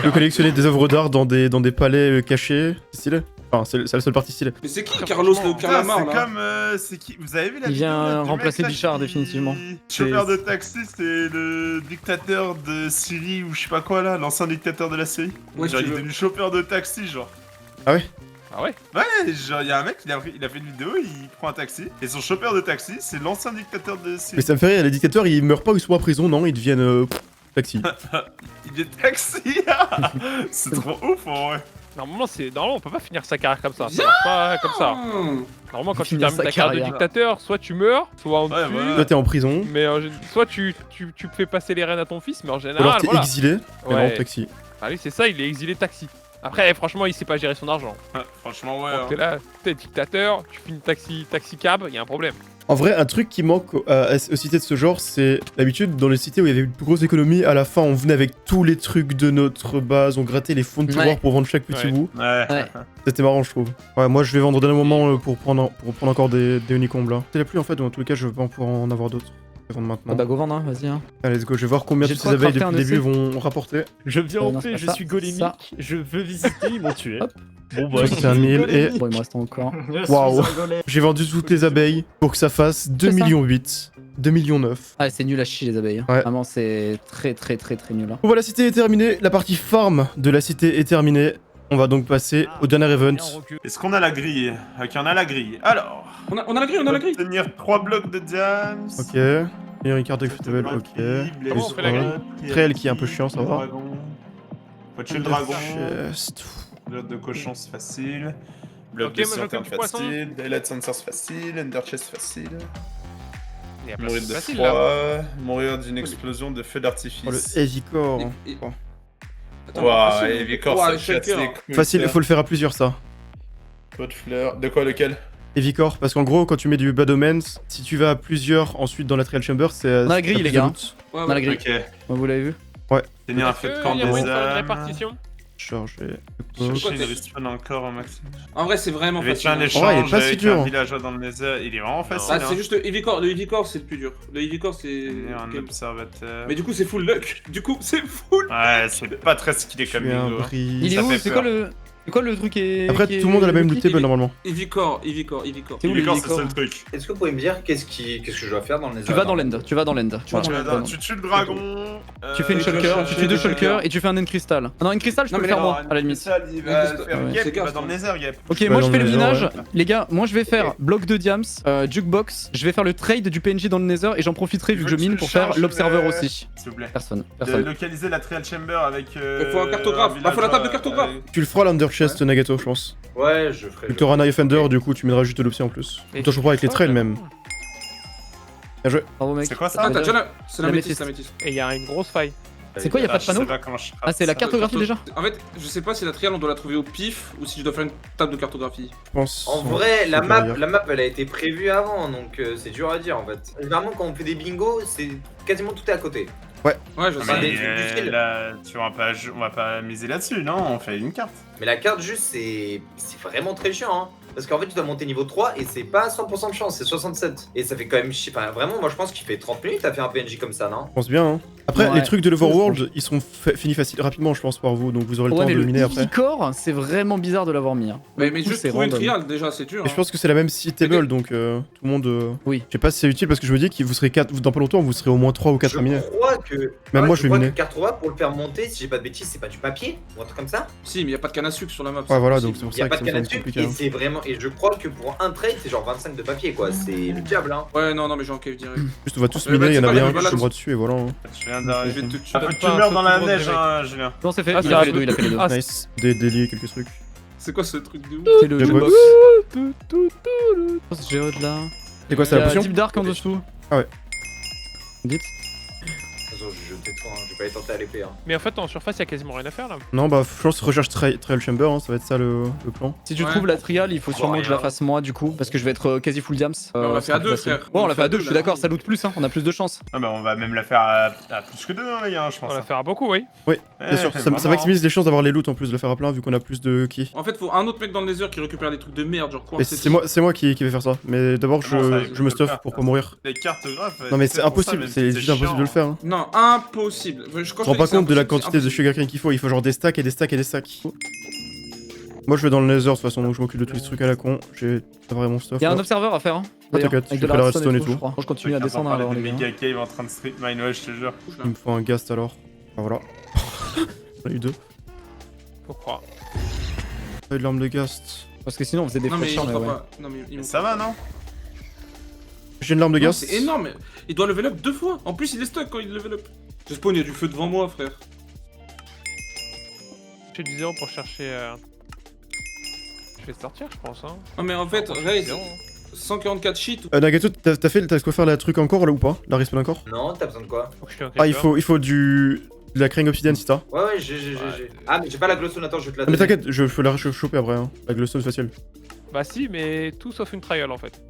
A: peux collectionner des œuvres d'art dans des palais cachés. C'est stylé. Enfin, c'est la seule partie stylée.
C: Mais c'est qui
E: Très
C: Carlos
E: franchement,
C: le
G: Putain,
C: Calamar
G: c'est
C: là
G: comme. C'est qui? Vous avez vu la
D: Il
G: vidéo,
D: vient
G: là, du
D: remplacer
G: mec, là,
D: Bichard,
G: qui-
D: définitivement.
G: Chauffeur de taxi, c'est le dictateur de Syrie ou je sais pas quoi là, l'ancien dictateur de la Syrie.
C: Ouais,
G: Genre,
C: si
G: il
C: tu
G: est
C: veux.
G: devenu chauffeur de taxi, genre.
E: Ah ouais?
G: Ouais, genre, il y a un mec, il a fait une vidéo, il prend un taxi, et son chauffeur de taxi, c'est l'ancien dictateur de
A: Mais
G: Syrie.
A: ça me fait rire, les dictateurs ils meurent pas ou ils sont en prison, non, ils deviennent taxi.
G: Il est taxi. C'est trop ouf en vrai.
E: Normalement, on peut pas finir sa carrière comme ça. Ça marche pas comme ça. Normalement, quand tu
D: Finir
E: termines
D: sa
E: ta carrière de
D: carrière.
E: dictateur, soit tu meurs, soit on te
G: Ouais,
E: tue.
G: voilà.
A: Là t'es en prison,
E: Mais soit tu fais passer les rênes à ton fils, mais en
A: ou alors
E: général,
A: t'es
E: voilà.
A: exilé, mais
E: Ouais.
A: non, taxi.
E: Ah oui, c'est ça, il est exilé taxi. Après, franchement, il sait pas gérer son argent.
G: Franchement, ouais.
E: Donc t'es là, t'es dictateur, tu finis taxi cab, il y a un problème.
A: En vrai, un truc qui manque aux cités de ce genre, c'est d'habitude dans les cités où il y avait une plus grosse économie, à la fin on venait avec tous les trucs de notre base, on grattait les fonds de tiroir
D: Ouais.
A: pour vendre chaque petit
E: Ouais.
A: bout.
G: Ouais.
D: Ouais.
A: C'était marrant, je trouve. Ouais, moi je vais vendre au dernier moment pour prendre encore des unicombes là. C'est la pluie en fait, donc en tous les cas je vais pas pouvoir en avoir d'autres. Je vais vendre maintenant.
D: Ah bah go vendre, hein, vas-y. Hein.
A: Allez, let's go, je vais voir combien
D: J'ai
A: toutes
D: trop
A: ces abeilles
D: crafté
A: depuis le
D: un
A: début
D: essai.
A: vont rapporter.
H: Je viens
D: non,
H: en
D: c'est
H: paix,
D: pas
H: je
D: ça.
H: suis golémique,
D: Ça.
H: je veux visiter, ils m'ont tué.
D: Hop.
H: Bon bah,
A: 61 000 et
D: Bon, il me reste encore.
H: Je suis
A: Waouh.
H: un golem.
A: j'ai vendu toutes les abeilles pour que ça fasse 2
D: C'est ça.
A: millions 8, 2 millions 9.
D: Ah, c'est nul à chier les abeilles. Hein.
A: Ouais.
D: Vraiment, c'est très nul. Hein.
A: Bon bah la cité est terminée, la partie farm de la cité est terminée. On va donc passer au dernier event.
G: Est-ce qu'on a la grille? Ok, on a la grille. Alors.
C: On a la grille, on a la grille.
G: Tenir 3 blocs de diams.
A: Ok. Et une carte executable, ok.
E: Comment on fait la grille?
A: Trail qui est un peu chiant, ça va.
G: Faut tuer le dragon.
A: Chest.
G: L'autre de cochon, c'est facile. Blood
E: Ok,
G: de
E: moi, j'occupe
G: Cyanide
E: du poisson.
G: facile, Daylight Sensors facile, Ender Chest facile.
E: Il y a pas
G: Mourir
E: de
G: de
E: facile là.
G: froid, mourir d'une explosion de feu
A: Oh, le
G: d'artifice.
A: Heavy Core.
C: Attends,
G: Waouh,
C: facile.
G: Heavy Core,
C: Ouah,
G: ça chasse
C: shaker.
G: les couilles.
A: Facile,
G: ça.
A: faut le faire à plusieurs ça.
G: Pot de fleurs. De quoi, lequel?
A: Heavy Core, parce qu'en gros, quand tu mets du Bad Omens, si tu vas à plusieurs ensuite dans la Trial Chamber, c'est.
D: On a la grille,
A: t'as
D: les
A: plus de
D: gars.
A: loot.
C: Ouais,
D: On a la
C: ouais.
D: grille.
G: Ok.
D: Vous l'avez vu?
G: Tenir un feu de camp
E: Il y a
G: des
E: moyen de faire une
G: âmes.
E: répartition.
A: Charger.
G: Chercher une
C: t'es-
G: respawn encore au maximum.
C: En vrai, c'est vraiment
G: Il y avait un
C: facile.
A: Ouais, il est
G: échange
A: pas si
G: avec
A: dur.
G: un villageois dans le Nether. Il est vraiment facile.
C: Ah, c'est juste le Heavy Core. Le Heavy Core, c'est le plus dur. Le Heavy Core, c'est.
G: Tenir un
C: Ok.
G: observateur.
C: Mais du coup, c'est full luck. Du coup, c'est full.
G: Ouais, c'est pas très stylé comme
A: Tu es un
G: bingo.
A: brise.
D: Il est
G: Ça
D: où?
G: fait
D: C'est
G: peur.
D: quoi le truc qui est.
A: Après,
D: qui
A: tout le monde a la même
D: est-
A: loot table normalement.
C: Heavy Core, Heavy Core, Heavy Core.
D: C'est où
G: Les
D: le
G: corps,
D: Heavy
G: c'est ça
D: Core?
G: le truc.
F: Est-ce que vous pouvez me dire qu'est-ce que je dois faire dans le Nether?
D: Tu vas dans l'end, tu vas dans l'end.
C: Tu vas dans
D: Voilà.
C: l'end.
G: Tu tues le dragon.
D: Tu fais une shulker, tu tues deux shulkers et tu fais un end crystal. Ah non, end crystal, je peux
C: Non,
D: le
C: mais
D: faire
C: non,
D: moi, à la limite.
G: Il va
C: Mais
G: faire
D: ouais.
G: Gep,
C: C'est
G: il va
C: gaffe,
G: dans le Nether, Gep.
D: Ok,
A: Ouais,
D: moi je
A: dans
D: fais
A: le
D: le
A: Nether,
D: binage. Les gars, moi je vais faire bloc de diams, jukebox. Je vais faire le trade du PNJ dans le Nether et j'en profiterai vu que je mine pour faire l'observeur aussi.
G: S'il vous plaît.
D: Personne,
G: De
D: personne.
G: localiser la Trial Chamber avec.
C: Il faut un cartographe. Bah, faut la table de cartographe.
A: Tu le feras à l'Under Chest, Nagato, je pense.
F: Ouais, je ferai.
A: Tu auras un Offender, du coup, tu mèneras juste de l'option en plus.
E: Et
A: Toi, je crois avec les trails même. Bien joué.
D: Bravo mec.
G: C'est quoi ça
C: Ah, t'as déjà la. C'est la
D: La
C: métisse,
D: métisse.
C: la métisse.
E: Et il y a une grosse faille.
D: C'est quoi, y a pas de
G: Je sais
D: panneau?
G: pas comment je
D: Ah, c'est la cartographie déjà?
C: En fait, je sais pas si la trial on doit la trouver au pif ou si je dois faire une table de cartographie.
A: Je pense.
F: En vrai, la
A: faut
F: map,
A: derrière.
F: la map, elle a été prévue avant, donc c'est dur à dire en fait. Généralement, quand on fait des bingos, c'est quasiment tout est à côté.
C: Ouais, je
F: Ah,
C: sais.
F: mais- du style.
G: là, tu vois, on va pas miser là-dessus, non? On fait une carte.
F: Mais la carte, juste, c'est vraiment très chiant, hein. Parce qu'en fait, tu dois monter niveau 3 et c'est pas 100% de chance, c'est 67. Et ça fait quand même chier. Enfin, vraiment, moi je pense qu'il fait 30 minutes à faire un PNJ comme ça, non?
A: Je pense bien, hein. Après,
D: Ouais.
A: les trucs de l'Overworld, ils seront finis facile rapidement, je pense, par vous, donc vous aurez le
D: Ouais,
A: temps
D: mais
A: de
D: le
A: miner après.
D: Heavy Core, c'est vraiment bizarre de l'avoir mis. Hein.
C: Mais
D: Du coup,
C: juste
D: c'est
C: trouver une
D: random.
C: trial déjà, c'est dur.
A: Et je
C: hein.
A: pense que c'est la même seed table, donc tout le monde.
D: Oui.
A: Je sais pas si c'est utile parce que je me dis que vous serez 4, dans pas longtemps, vous serez au moins 3 ou 4 à miner.
F: Je crois que.
A: Même moi, je vais
F: crois
A: miner.
F: que Cartrova, pour le faire monter, si j'ai pas de bêtises, c'est pas du papier ou un truc comme ça?
C: Si, mais y a pas de canne à sucre sur la map.
A: Ouais, voilà, donc c'est
C: c'est
A: pour
F: Y a
A: ça
F: pas
A: que
F: de
A: ça me
F: canne à
A: semble
F: sucre
A: compliqué.
F: et
A: hein.
F: c'est vraiment. Et je crois que pour un trade, c'est genre 25 de papier quoi. C'est le diable, hein.
C: Ouais, non, mais j'ai en cave direct.
A: Juste, on va tous
C: Mais bah,
A: miner, il y en
C: c'est
A: a
C: pas
A: bien
C: grave,
A: un qui
C: voilà,
A: se bras dessus et voilà. hein.
G: Je viens
C: Je
G: d'arriver.
C: vais te
G: Ah,
C: tuer.
G: faut que tu meurs dans la neige, hein, Julien.
D: Non, c'est fait,
E: Ah,
D: il
E: ça
D: a
E: a
D: fait les deux, il a fait les deux.
E: Ah,
A: Nice. Des délits, quelques trucs.
C: C'est quoi ce truc de ouf?
D: C'est le
A: Jukebox.
D: jukebox. Oh, ce géode là.
A: C'est quoi, c'est
D: Il y
A: la
D: a
A: potion
D: Deep Dark en dessous.
A: Ah ouais.
D: Dites.
F: De toute façon, je jetais tout, hein. Je vais pas être tenté à l'épée, hein.
E: Mais en fait, en surface, il y a quasiment rien à faire là.
A: Non, bah, je pense recherche Trial Chamber, hein, ça va être ça le plan.
D: Si tu
C: Ouais.
D: trouves la trial, il faut sûrement que je la
F: rien.
D: fasse moi du coup, parce que je vais être quasi full diams.
C: on l'a fait
D: ça
C: à
D: sera
C: deux,
D: plus facile.
C: frère.
D: Ouais, on l'a fait à deux, je suis
C: là.
D: d'accord, ça loot plus, hein, on a plus de chance.
G: Ah bah on va même la faire à plus que 2, hein, les gars, je pense.
E: On va faire beaucoup, oui.
A: Bien sûr, ça maximise les chances d'avoir les loots en plus de le faire à plein vu qu'on a plus de qui.
C: En fait, faut un autre mec dans le Nether qui récupère des trucs de merde, genre quoi.
A: Mais c'est moi qui vais faire ça. Mais d'abord,
G: Comment ça,
A: je me
G: tu peux le
A: stuff
G: faire,
A: pour
G: ça
A: pas mourir.
G: Les cartographes.
A: Non, mais
G: c'est
A: c'est
G: pour ça,
A: impossible,
G: même
A: c'est
G: si
A: juste impossible de le faire. hein.
C: Non, impossible. Je
A: Je te rends pas compte de la quantité de sugarcane qu'il faut, il faut genre des stacks et des stacks et des stacks. Moi je vais dans le Nether de toute façon, donc je m'occupe de tous les trucs à la con. J'ai pas vraiment stuff.
D: Il y a un
A: là.
D: observeur à faire, hein.
A: Ah,
D: d'ailleurs,
A: t'inquiète,
D: avec
A: je
D: de
A: fais la
D: redstone
A: redstone et tout.
D: je crois. Je continue à descendre
G: alors,
D: alors,
G: les
D: les gars.
G: méga cave en train de street mine, ouais, je te jure.
A: Il me faut un ghast alors. Ah voilà. J'en ai eu 2.
E: Faut croire.
A: Pas de l'arme de ghast.
D: Parce que sinon on faisait des
C: Non, mais il
D: flèches, mais
C: montrera
D: ouais.
C: pas. Non, mais il
G: Mais
C: montre
G: ça
C: pas.
G: va, non?
A: J'ai une larme de
C: Non,
A: ghast.
C: c'est énorme. Il doit level up 2 fois. En plus, il est stuck quand il level up. Je spawn, il y a du feu devant moi, frère.
E: J'ai du zéro pour chercher. Je vais sortir, je pense. Hein.
C: Non, mais en fait,
E: J'ai
C: Raid,
E: zéro.
C: 144 shit.
A: Nagato, t'as quoi faire la truc encore là ou pas? La respawn encore?
F: Non, t'as besoin de quoi?
E: Faut que je suis un
A: Ah, il
E: creeper.
A: faut de la cring obsidienne si t'as.
F: Ouais, ouais, j'ai. Ah, mais j'ai pas la glowstone, attends, je vais te la
A: Ah, mais
F: donner.
A: t'inquiète, je peux la choper après, hein. La glowstone facile.
E: Bah si, mais tout sauf une trial en fait.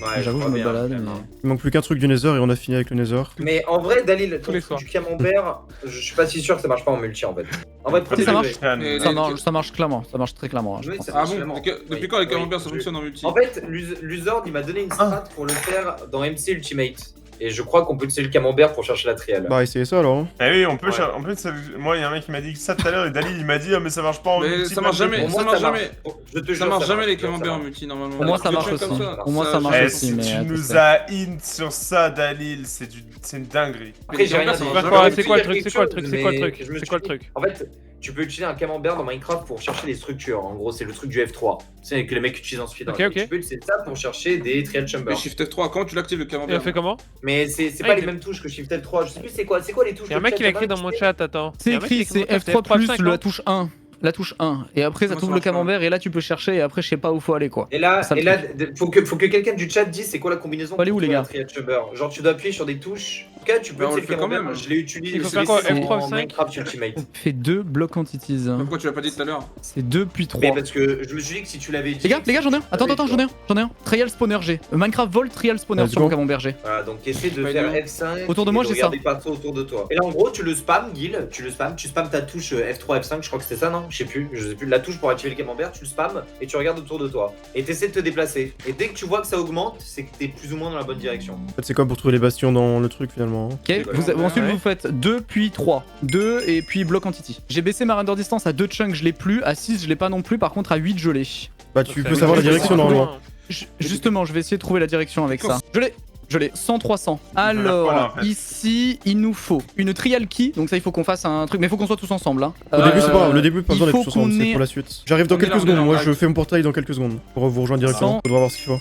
F: Ouais,
D: J'avoue, je
F: crois
D: me
F: bien,
D: balade,
F: vraiment.
D: mais.
A: Il manque plus qu'un truc du Nether et on a fini avec le Nether.
F: Mais en vrai, Dalil, ton
E: les
F: truc
E: soirs.
F: du camembert, je suis pas si sûr que ça marche pas en multi en fait. En vrai,
D: Si, ça marche.
C: Mais-
D: Ça marche clairement, ça marche très clairement, hein, je
F: Oui,
D: pense.
F: ça
C: Ah
F: marche
C: bon
F: vraiment.
C: Depuis
F: Oui,
C: quand les
F: oui,
C: camemberts ça
F: je-
C: fonctionne en multi?
F: En fait, Luzord il m'a donné une strat pour le faire dans MC Ultimate. Et je crois qu'on peut utiliser le camembert pour chercher la trial.
A: Bah, essayez ça alors. hein.
G: Eh oui, on peut.
F: Ouais.
G: En plus, moi, il y a un mec qui m'a dit ça tout à l'heure et Dali il m'a dit, ah, mais ça marche pas en
C: Mais
G: multi,
C: ça marche jamais.
F: Pour moi,
C: ça marche
F: marche.
C: jamais.
F: Je te
C: Ça
F: jure,
C: marche jamais les
F: je te jure,
C: camemberts
F: ça
C: en
F: marche.
C: multi normalement.
D: Pour moi,
C: Tu
D: ça
C: fais
D: marche
C: check comme
D: aussi.
C: ça.
D: Pour moi, ça marche
G: Eh,
D: aussi,
G: si
D: mais
G: tu
D: à
G: nous
D: tester.
G: as hint sur ça, Dalil, c'est une dinguerie.
F: Après, j'ai rien
C: C'est
F: dit.
C: quoi,
F: J'aurais
E: quoi,
F: pu
E: c'est quoi le
F: dire
E: truc,
F: quelque
E: c'est quoi le
F: chose,
E: truc, c'est quoi le
F: mais
E: truc,
F: je me
E: c'est
F: suis
E: quoi le
F: dit-
E: truc
F: En fait, tu peux utiliser un camembert dans Minecraft pour chercher des structures. En gros, c'est le truc du F3. C'est que les mecs utilisent en speedrun.
E: Ok,
F: Et
E: ok.
F: Tu peux utiliser ça pour chercher des trial
C: Mais
F: chambers.
C: Shift F3, comment tu l'actives le
E: Et
C: camembert?
E: on fait comment?
F: Mais c'est
E: Ah,
F: pas
E: il
F: les
E: est-
F: mêmes touches que Shift L3. Je sais plus c'est quoi les touches.
E: Y'a un
F: de
E: mec qui l'a
F: chat,
E: écrit dans mon chat, attends.
D: C'est
E: Y a un mec qui
D: écrit,
E: a
D: c'est
E: dans mon chat,
D: F3 plus
E: F5,
D: la
E: non
D: touche 1. la touche 1. Et après, ça
C: Comment
D: t'ouvre
C: ça
D: le
C: marche pas
D: camembert et là, tu peux chercher et après, je sais pas où faut aller quoi.
F: Et là,
D: Ça, le
F: faut que quelqu'un du chat dise c'est quoi la combinaison
D: Faut aller
F: pour
D: où, les
F: trouver
D: gars
F: un trial chamber. Genre tu dois appuyer sur des touches. En tout cas, tu peux
C: Bah, on
F: utiliser
C: le fait quand même.
F: Je l'ai utilisé.
E: Il faut
F: je
E: faire
F: l'ai
E: quoi,
F: laissé
E: F3,
F: en
E: F5?
F: Minecraft Ultimate.
D: Fait 2 blocs entities.
C: Pourquoi tu l'as pas dit tout à l'heure?
D: C'est 2 puis 3.
F: Mais parce que je me suis dit que si tu l'avais utilisé.
D: Les gars, j'en ai un. Attends, j'en ai un. Trial spawner G. Minecraft Vault Trial spawner
A: Let's
D: sur
A: go.
D: mon camembert G.
F: Voilà, donc essaie de
C: Ouais,
F: faire
C: non.
F: F5.
D: Autour de moi,
F: et
D: j'ai
F: regarder partout autour de toi. Et là, en gros, tu le spams, Guil, tu spams ta touche F3, F5, je crois que c'était ça, non? Je sais plus, la touche pour activer le camembert, tu le spams et tu regardes autour de toi. Et t'essaies de te déplacer. Et dès que tu vois que ça augmente, c'est que t'es plus ou moins dans la bonne direction.
A: En fait, c'est comme pour trouver les bastions dans le truc finalement.
D: Ok,
C: D'accord.
D: ensuite
E: Ouais.
D: vous faites 2 puis 3. 2 et puis bloc entity. J'ai baissé ma render distance à 2 chunks, je l'ai plus. À 6, je l'ai pas non plus. Par contre, à 8, je l'ai.
A: Bah, tu
E: Ça
A: peux
E: veut
A: savoir la
E: dire que
A: direction
E: c'est
A: normalement.
E: loin.
D: Justement, je vais essayer de trouver la direction avec ça. Je l'ai, 100-300. Alors,
G: quoi, là, en fait
D: ici, il nous faut une trial key. Donc ça, il faut qu'on fasse un truc. Mais il faut qu'on soit tous ensemble. Hein.
A: Au début, c'est pas grave, le début, pas
D: il
A: besoin d'être
D: faut
A: tous ensemble,
D: qu'on
A: c'est
D: ait-
A: pour la suite. J'arrive dans
C: On est
A: quelques
C: là, on est
A: secondes,
C: là,
A: moi
C: on
A: je fais mon portail dans quelques secondes pour vous rejoindre directement.
D: 100.
A: Faudra voir ce qu'il faut.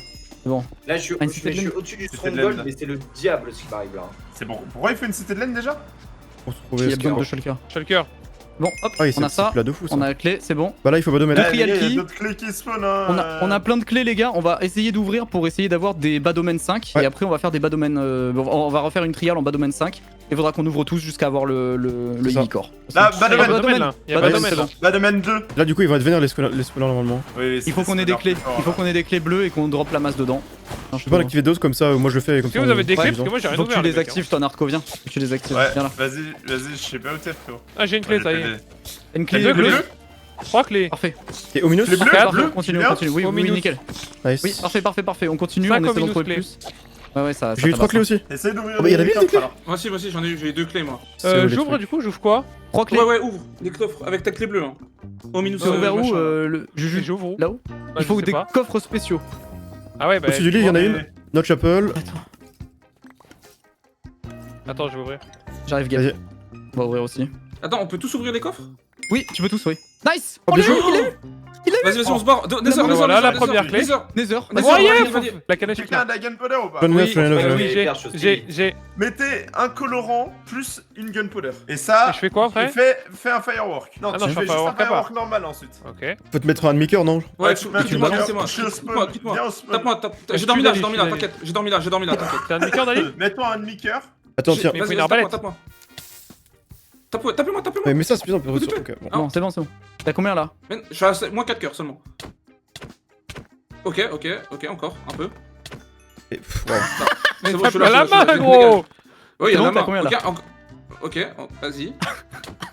F: Là, je suis
D: Une cité de laine.
F: au-dessus du
G: Cité de
F: stronghold,
G: laine.
F: mais c'est le diable ce qui m'arrive là.
G: C'est bon. Pourquoi il fait une cité de laine déjà?
A: Pour se
D: Il
A: trouver
D: y a
A: ce qu'il y
D: besoin
A: a.
D: de shulker.
E: Shulker.
D: Bon, hop,
A: Ah,
D: on a ça.
A: là de fou ça.
D: On a la clé, c'est bon.
A: Bah là, il faut pas de
D: Deux
A: mettre.
G: Eh,
D: trial
G: les gars, il y
D: key.
G: a d'autres clés qui spawn, hein.
D: On a plein de clés, les gars. On va essayer d'ouvrir pour essayer d'avoir des bas domaines 5.
A: Ouais.
D: Et après, on va faire des bas domaines. On va refaire une trial en bas domaine 5. Il faudra qu'on ouvre tous jusqu'à avoir le
A: C'est ça.
D: unicorn.
G: Là,
E: Il y a
G: Badomen.
E: pas de domaine là. Il y a
D: Bah,
E: pas de
D: domaine,
E: domaine là.
D: c'est bon.
G: Badomen 2.
A: Là, du coup, ils vont devenir les spawners normalement.
G: Oui,
D: Il faut qu'on ait des clés. Il faut qu'on ait des clés bleues et qu'on drop la masse dedans.
A: Je peux pas l'activer dose comme ça, moi je le fais comme
E: Est-ce
A: ça.
E: que vous avez des clés
A: Ouais,
E: Parce que moi j'ai rien
D: Faut que
E: ouvert.
D: tu
E: les
D: les
E: mecs,
D: actives, toi, Narco, viens. Faut que tu les actives.
G: Ouais,
D: Viens là.
G: vas-y, je sais pas où t'es, frérot.
E: Ah, j'ai une clé, ça y est.
D: Une clé
E: Deux
D: bleue.
E: clés. 3 clés.
D: Parfait.
A: Et au milieu,
G: Les bleus,
D: Parfait,
G: bleu,
D: on continue,
G: bien.
D: on continue. Oui,
E: Au
D: oui,
E: minus.
D: nickel.
A: nice.
D: Oui, parfait. On continue,
E: Cinq
D: on essaie d'en
E: minus
D: trouver
E: clés.
D: plus. Ouais, ça.
A: J'ai eu 3 clés aussi.
G: Essaye d'ouvrir
A: Ah bah, il y a la
G: les
A: ville, des
G: coffres, alors.
C: Moi aussi, j'ai 2 clés moi.
A: C'est où, les
E: J'ouvre
A: trucs
E: du coup, j'ouvre quoi
D: 3 clés.
C: Ouais, ouvre les coffres avec ta clé bleue. Hein. Au minus.
D: C'est ouvert où
C: machin, là.
D: le Juju
E: J'ouvre où
D: Là-haut
E: Bah,
D: Il
E: je
D: faut
E: sais
D: des
E: pas.
D: coffres spéciaux.
E: Ah ouais, bah.
A: Au-dessus du lit, il y en a
G: Ouais.
A: une. Notre chapel.
E: Attends, je vais ouvrir.
D: J'arrive, Gab.
A: Vas-y.
D: On va ouvrir aussi.
C: Attends, on peut tous ouvrir les coffres?
D: Oui, tu peux tous, oui. Nice.
A: Oh, bien joué.
C: Vas-y, on se barre. Nether,
E: Voilà, la première clé.
C: Nether.
D: Nether.
C: Nether,
E: Oh yeah,
C: vas-y.
E: la canne à
G: Quelqu'un a
E: sucre.
G: de la gunpowder ou pas?
A: Bonne neuf, j'en ai neuf,
F: ouais,
A: ouais.
E: Oui,
F: Faire chose
E: j'ai.
G: Mettez un colorant plus une gunpowder. Et ça,
E: Je fais quoi après
G: fais un firework. Non,
E: Ah
G: tu
E: non, je
G: fais
E: fais
G: juste un
E: firework à part.
G: firework normal ensuite.
E: Ok.
A: Faut te mettre un demi-cœur, non?
C: Ouais,
G: tu mets un
C: quitte-moi,
G: demi-cœur.
C: quitte-moi.
G: Je suis au spawn.
C: Quitte-moi, quitte-moi.
G: Viens au spawn.
C: Tape-moi, tape.
E: Je
C: J'ai dormi là,
E: suis là,
C: t'inquiète. J'ai dormi là, t'inquiète.
E: T'as un demi-cœur Dali
G: Mets-toi un demi-cœur.
A: Attends, tiens.
E: Mais il faut une
C: Vas-y,
E: arbalète.
C: tape-moi. Tape-moi.
A: Mais ça, c'est plus simple.
C: Coup de
A: Ok, bon.
D: Non, c'est bon. T'as combien là
C: Man, je suis à moins 4 cœurs seulement. Ok, encore, un peu.
A: Et, pff, wow.
C: C'est bon,
E: Tape
C: je
E: pas la
C: lâche, je lâche,
E: main,
C: je lâche.
E: gros.
C: Oui, il y
D: C'est
C: a
D: bon,
C: la
D: t'as
C: main.
D: combien, là
C: Ok, vas-y.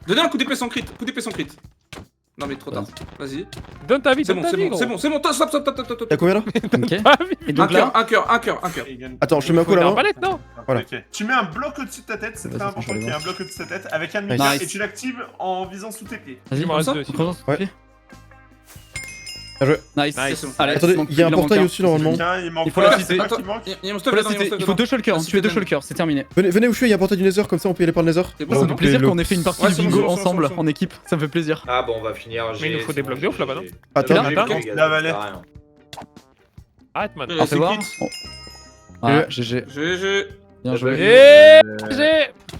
C: Donnez un coup d'épée sans crit. Non, mais trop tard. Vas-y.
E: Donne ta vie,
C: C'est
E: donne
C: bon,
E: ta
C: c'est
E: vie,
C: bon,
E: gros.
C: c'est bon. Stop.
A: T'as combien là?
D: Ok.
E: Ta vie.
D: Et donc là,
C: Un cœur.
A: Attends, je te mets un
E: Faut
A: coup
E: une
A: là.
E: arbalète, non
A: Voilà.
G: Ok. Tu mets un bloc au-dessus de ta tête, c'est
D: Vas-y,
G: très
D: je
G: important
D: vais
G: qu'il y ait
D: voir.
G: un bloc au-dessus de ta tête avec un
A: Nice.
G: demi-cœur
D: Nice.
G: et tu l'actives en visant sous tes pieds.
D: vas-y,
E: Il me reste deux,
D: on
E: sinon.
D: creuse,
A: Ouais.
D: ok.
A: Bien joué.
D: Nice.
C: Nice.
D: Allez,
A: Attendez,
D: donc,
A: il y a un
D: en
A: portail
D: manque
A: aussi normalement.
G: Tiens, il manque
D: Il faut
G: quoi
D: la
G: C'est
D: citer.
G: quoi
C: Attends,
G: qui manque
C: il y a mon
D: Faut
C: stuff
D: la
C: dedans,
D: citer. Il faut 2 shulkers, tu es 2 shulkers, c'est terminé.
A: Venez où je suis, il y a un portail du Nether comme ça, on peut y aller par le Nether.
C: C'est bon,
D: Ça
C: c'est
D: me
C: bon.
D: fait plaisir
A: le-
D: qu'on ait fait une partie
C: Ouais,
D: de
C: c'est bon,
D: bingo
C: c'est bon,
D: ensemble
C: c'est bon.
D: en équipe, ça me fait plaisir.
F: Ah bon, on va finir.
E: Mais il nous faut des blocs de ouf là-bas, non
A: Attends,
C: J'ai-
E: attends.
C: j'ai-
G: La vallée.
E: Arrête, man.
D: Alors, fais
C: c'est
D: voir.
C: quitte.
D: Oh. Ouais, GG.
C: GG.
D: Bien joué.
E: J'ai.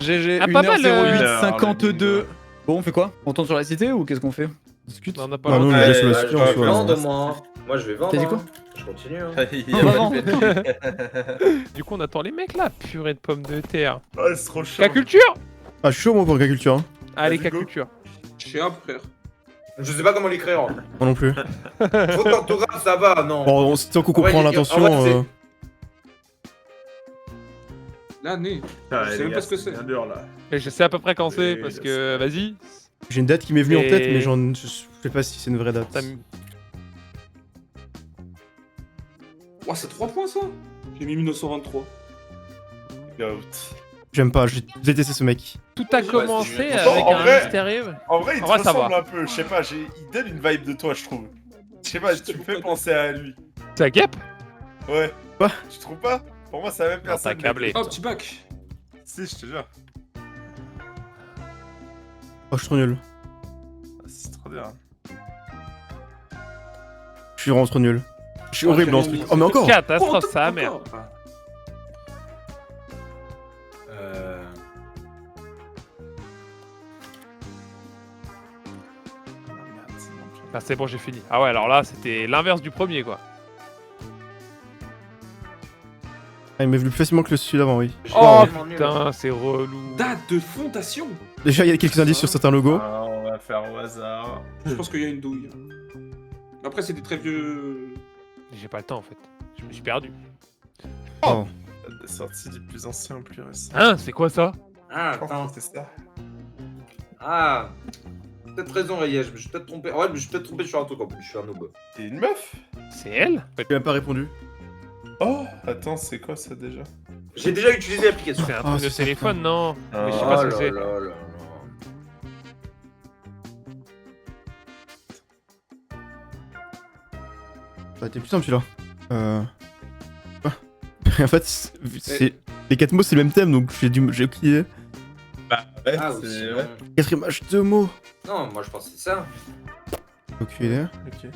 D: GG,
E: Ah, pas mal,
D: 1h08,
G: le
D: 52. Bon, on fait quoi On tourne sur la cité ou qu'est-ce qu'on fait On discute
E: Non, on a pas
A: Ah,
E: le
A: non,
E: droit.
A: mais laisse le
F: je
A: citer,
F: vais
A: en soi.
F: vendre, moi. Moi, je vais vendre.
D: T'as dit quoi
F: hein. Je continue. Hein.
D: On va vendre.
E: Du coup, on attend les mecs là. Purée de pommes de terre.
G: Ouais, c'est trop chaud.
E: Caculture.
A: Ah, je suis chaud moi pour agriculture. Hein.
E: Allez,
G: Vas-y, go.
E: caculture.
C: Je suis un frère.
F: Je sais pas comment l'écrire.
A: Moi non plus.
F: Faute d'orthographe, ça va, non.
A: Bon, tant qu'on comprend
F: Ouais,
A: l'intention.
F: en vrai,
C: L'année.
G: Putain,
C: Je sais
G: les
C: même
G: gars,
C: pas ce que c'est.
G: bien dur là.
E: Mais je sais à peu près quand c'est
G: Oui,
E: parce
G: je
E: que. Vas-y.
A: J'ai une date qui m'est venue en
E: Et-
A: tête, mais je sais pas si c'est une vraie date.
E: T'as-
C: Ouah, c'est 3 points ça. J'ai mis 1923.
A: J'aime pas, j'ai détesté ce mec.
E: Tout a
C: Ouais,
E: commencé
C: c'est-
E: avec
G: En
E: un
G: vrai-
E: mystérieux.
G: En vrai, il te
E: En vrai, ça
G: ressemble
E: va.
G: un peu. Je sais pas, il donne une vibe de toi, je trouve. Je sais pas, tu me fais penser à lui.
E: C'est un gap.
G: Ouais.
A: Quoi
G: Tu trouves pas? Pour moi, c'est la même
E: Non,
G: personne.
E: t'as câblé.
C: Oh, petit bac.
G: Si, je te jure.
A: Oh, je suis trop nul.
G: Ah, c'est trop bien.
A: Je suis vraiment trop nul. Je suis horrible dans ce truc. Oh, mais encore
E: Catastrophe, sa mère. Ah, c'est bon, j'ai fini. Ah ouais, alors là, c'était l'inverse du premier, quoi.
A: Ah, il m'est venu plus facilement que celui d'avant, oui.
E: Oh
F: tellement nul.
E: putain, c'est relou.
C: Date de fondation.
A: Déjà, il y a quelques indices sur certains logos.
G: Ah, on va faire au hasard.
C: Je pense qu'il y a une douille. Après, c'est des très vieux.
E: J'ai pas le temps, en fait. Je me suis perdu.
A: Oh.
G: Des sorties du plus ancien au plus récent.
E: Hein, c'est quoi ça?
F: Ah,
G: Je pense
F: attends.
G: que c'est ça.
F: Ah. Peut-être raison, Rayet, je me suis peut-être trompé. Ouais, je me suis peut-être trompé sur un truc en plus, je suis un noob.
G: T'es une meuf?
E: C'est elle?
A: Il m'a pas répondu.
G: Oh, attends, c'est quoi ça déjà?
F: J'ai déjà utilisé l'application.
E: C'est un
A: Ah,
E: truc de
A: c'est
E: téléphone, non?
G: Ah.
E: Mais je sais
F: Oh
E: pas ce que
F: là
E: c'est.
F: là là là.
A: Ça a été plus simple celui-là. En fait, les 4 mots c'est le même thème donc j'ai aucune idée.
G: Bah ouais,
F: Ah,
G: c'est...
F: aussi,
G: ouais.
A: Quatrième match, 2 mots.
F: Non, moi je pense que c'est ça.
A: Aucune idée.
G: Ok.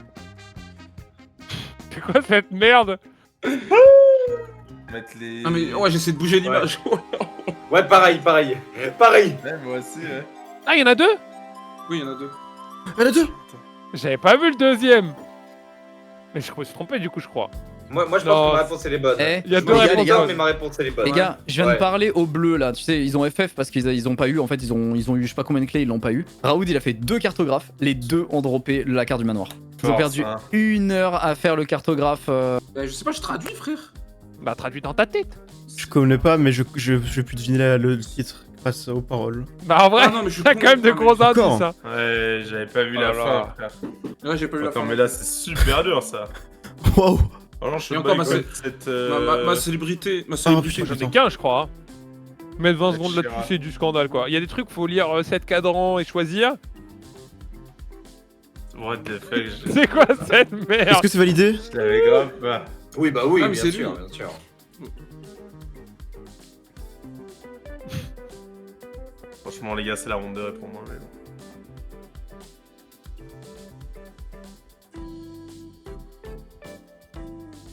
E: C'est quoi cette merde?
G: Mettre les...
C: Ah, mais ouais, j'essaie de bouger l'image.
F: Ouais, pareil. Pareil.
G: Ouais, moi aussi, ouais.
E: Ah, il y en a deux?
C: Oui, il y en a deux.
A: Ah, la 2.
E: J'avais pas vu le deuxième. Mais je me suis trompé du coup, je crois.
F: Moi je pense
E: Non,
F: que ma réponse elle est bonne.
D: Eh,
E: il y a
F: Je
E: deux
F: me regarde,
E: réponses
F: les gars,
E: bonnes.
F: mais ma réponse elle est bonne.
D: Les gars, je viens de
F: Ouais.
D: parler aux bleus là, tu sais, ils ont FF parce qu'ils ont pas eu, en fait ils ont eu je sais pas combien de clés, ils l'ont pas eu. Raoud il a fait 2 cartographes, les deux ont droppé la carte du manoir. Ils ont
G: Fort,
D: perdu
G: ça.
D: 1 heure à faire le cartographe.
C: Bah, je sais pas, je traduis, frère.
E: Bah, traduit dans ta tête.
A: Je connais pas mais je peux deviner le titre grâce aux paroles.
E: Bah, en vrai,
C: Ah non, mais je suis
E: t'as
C: con,
E: quand même de
C: non, mais-
E: gros indices,
A: Encore.
E: ça.
G: Ouais, j'avais pas vu
E: Oh
G: la
E: là
G: fin,
E: là.
G: frère.
C: Ouais, j'ai pas eu la
G: Attends,
C: fin.
G: mais là, c'est super dur, ça.
A: Waouh.
G: Alors, je
C: Et
G: sais
C: encore,
G: pas
C: ma-
G: quoi, cette...
C: Ma célébrité. Ma
A: putain,
C: célébrité.
E: J'en ai
A: Putain.
E: qu'un, je crois. Hein. Mettre 20 secondes là-dessus,
G: Chira.
E: c'est du scandale, quoi. Il y a des trucs, faut lire 7 cadrans et choisir.
G: What the fuck, je
E: C'est quoi cette
A: Est-ce
E: merde?
A: que c'est validé?
G: l'avais grave pas.
F: Oui, bah oui,
C: Ah, mais
F: bien
C: c'est
F: sûr,
C: lui.
F: bien sûr.
G: Franchement, les gars, c'est la honte de répondre. Mais bon.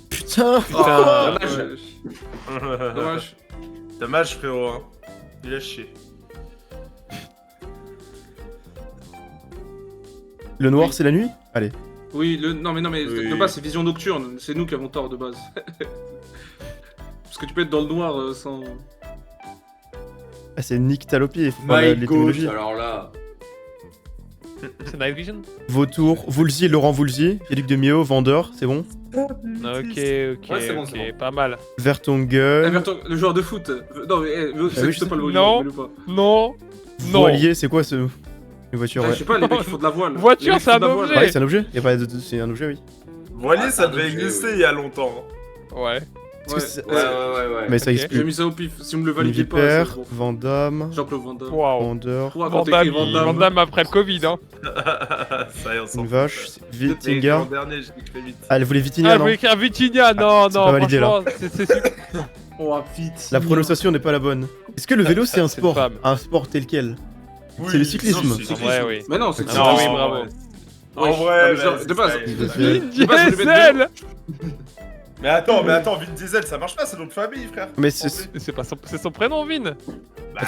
A: Putain.
F: Dommage.
C: Ouais. Dommage.
G: Dommage, frérot. Hein. Il a chié.
A: Le noir c'est la nuit? Allez.
C: Oui, non mais
G: Oui.
C: de base c'est vision nocturne, c'est nous qui avons tort de base. Parce que tu peux être dans le noir sans...
A: Ah, c'est Nick Talopy, il faut pas
F: My
A: l'étymologie.
F: God, alors là.
E: C'est Night Vision?
A: Vautour, Voulzy, Laurent Voulzy, Philippe de Mio, Vendeur, c'est bon.
E: Ok,
F: c'est bon,
E: ok,
F: c'est bon.
E: pas mal.
A: Vertonghen,
C: Everton, le joueur de foot. Non mais
A: oui,
C: c'est
A: je sais.
C: pas le volume,
E: Non.
C: mets-le pas.
E: Non, non.
A: Voilier, c'est quoi ce... Une voiture,
C: Ah,
A: ouais.
C: je sais pas, les mecs qui font de la voile.
E: Voiture,
C: Les mecs qui
E: c'est
C: font de
E: un
C: la voile.
E: objet.
A: Ouais, c'est un objet. Y a pas de... C'est un objet, oui.
G: Voilier,
F: Ah,
G: ça
F: c'est un
G: devait
F: objet,
G: exister
F: oui.
G: il y a longtemps.
E: Ouais.
A: Est-ce
C: Ouais,
A: que c'est-
F: Ouais.
A: Mais ça
E: Ok.
A: explique.
C: J'ai mis ça au pif, si vous me le
A: Une
C: validez pas,
A: vipère,
C: c'est bon.
A: Van Damme,
C: Jean-Claude Van Damme.
E: Waouh.
A: Vendeur,
C: Pourquoi
E: Van
C: quand t'écris
E: Damme,
C: Van Damme
E: Van Damme après le Covid, hein.
G: Ça y est, on s'en
A: une
G: fout.
A: vache,
G: L'an
A: Vitinga.
G: dernier, j'ai écrit vite.
A: Ah, elle voulait
E: Ah,
A: Vitinga,
E: je
A: non?
E: voulais écrire Vitinha, non,
A: c'est
E: non,
A: pas validé, là.
E: franchement, c'est super.
C: Oh, vite.
A: La prononciation n'est pas la bonne. Est-ce que le vélo c'est un
E: C'est une
A: sport?
E: femme.
A: Un sport tel quel?
G: Oui,
A: C'est le cyclisme.
G: non, c'est
E: En vrai, oui.
C: Mais non, c'est
A: Ah,
E: Non,
C: c'est-
E: oui, bravo.
G: ouais. En vrai,
C: Non, mais
G: vas-y,
C: de base,
G: ça y est.
A: Vin
C: de base, je vais mettre
E: Diesel.
G: Mais attends, Vin Diesel, ça marche pas, c'est notre famille, frère.
A: Mais c'est...
E: C'est pas son... c'est son prénom, Vin.
G: Bah,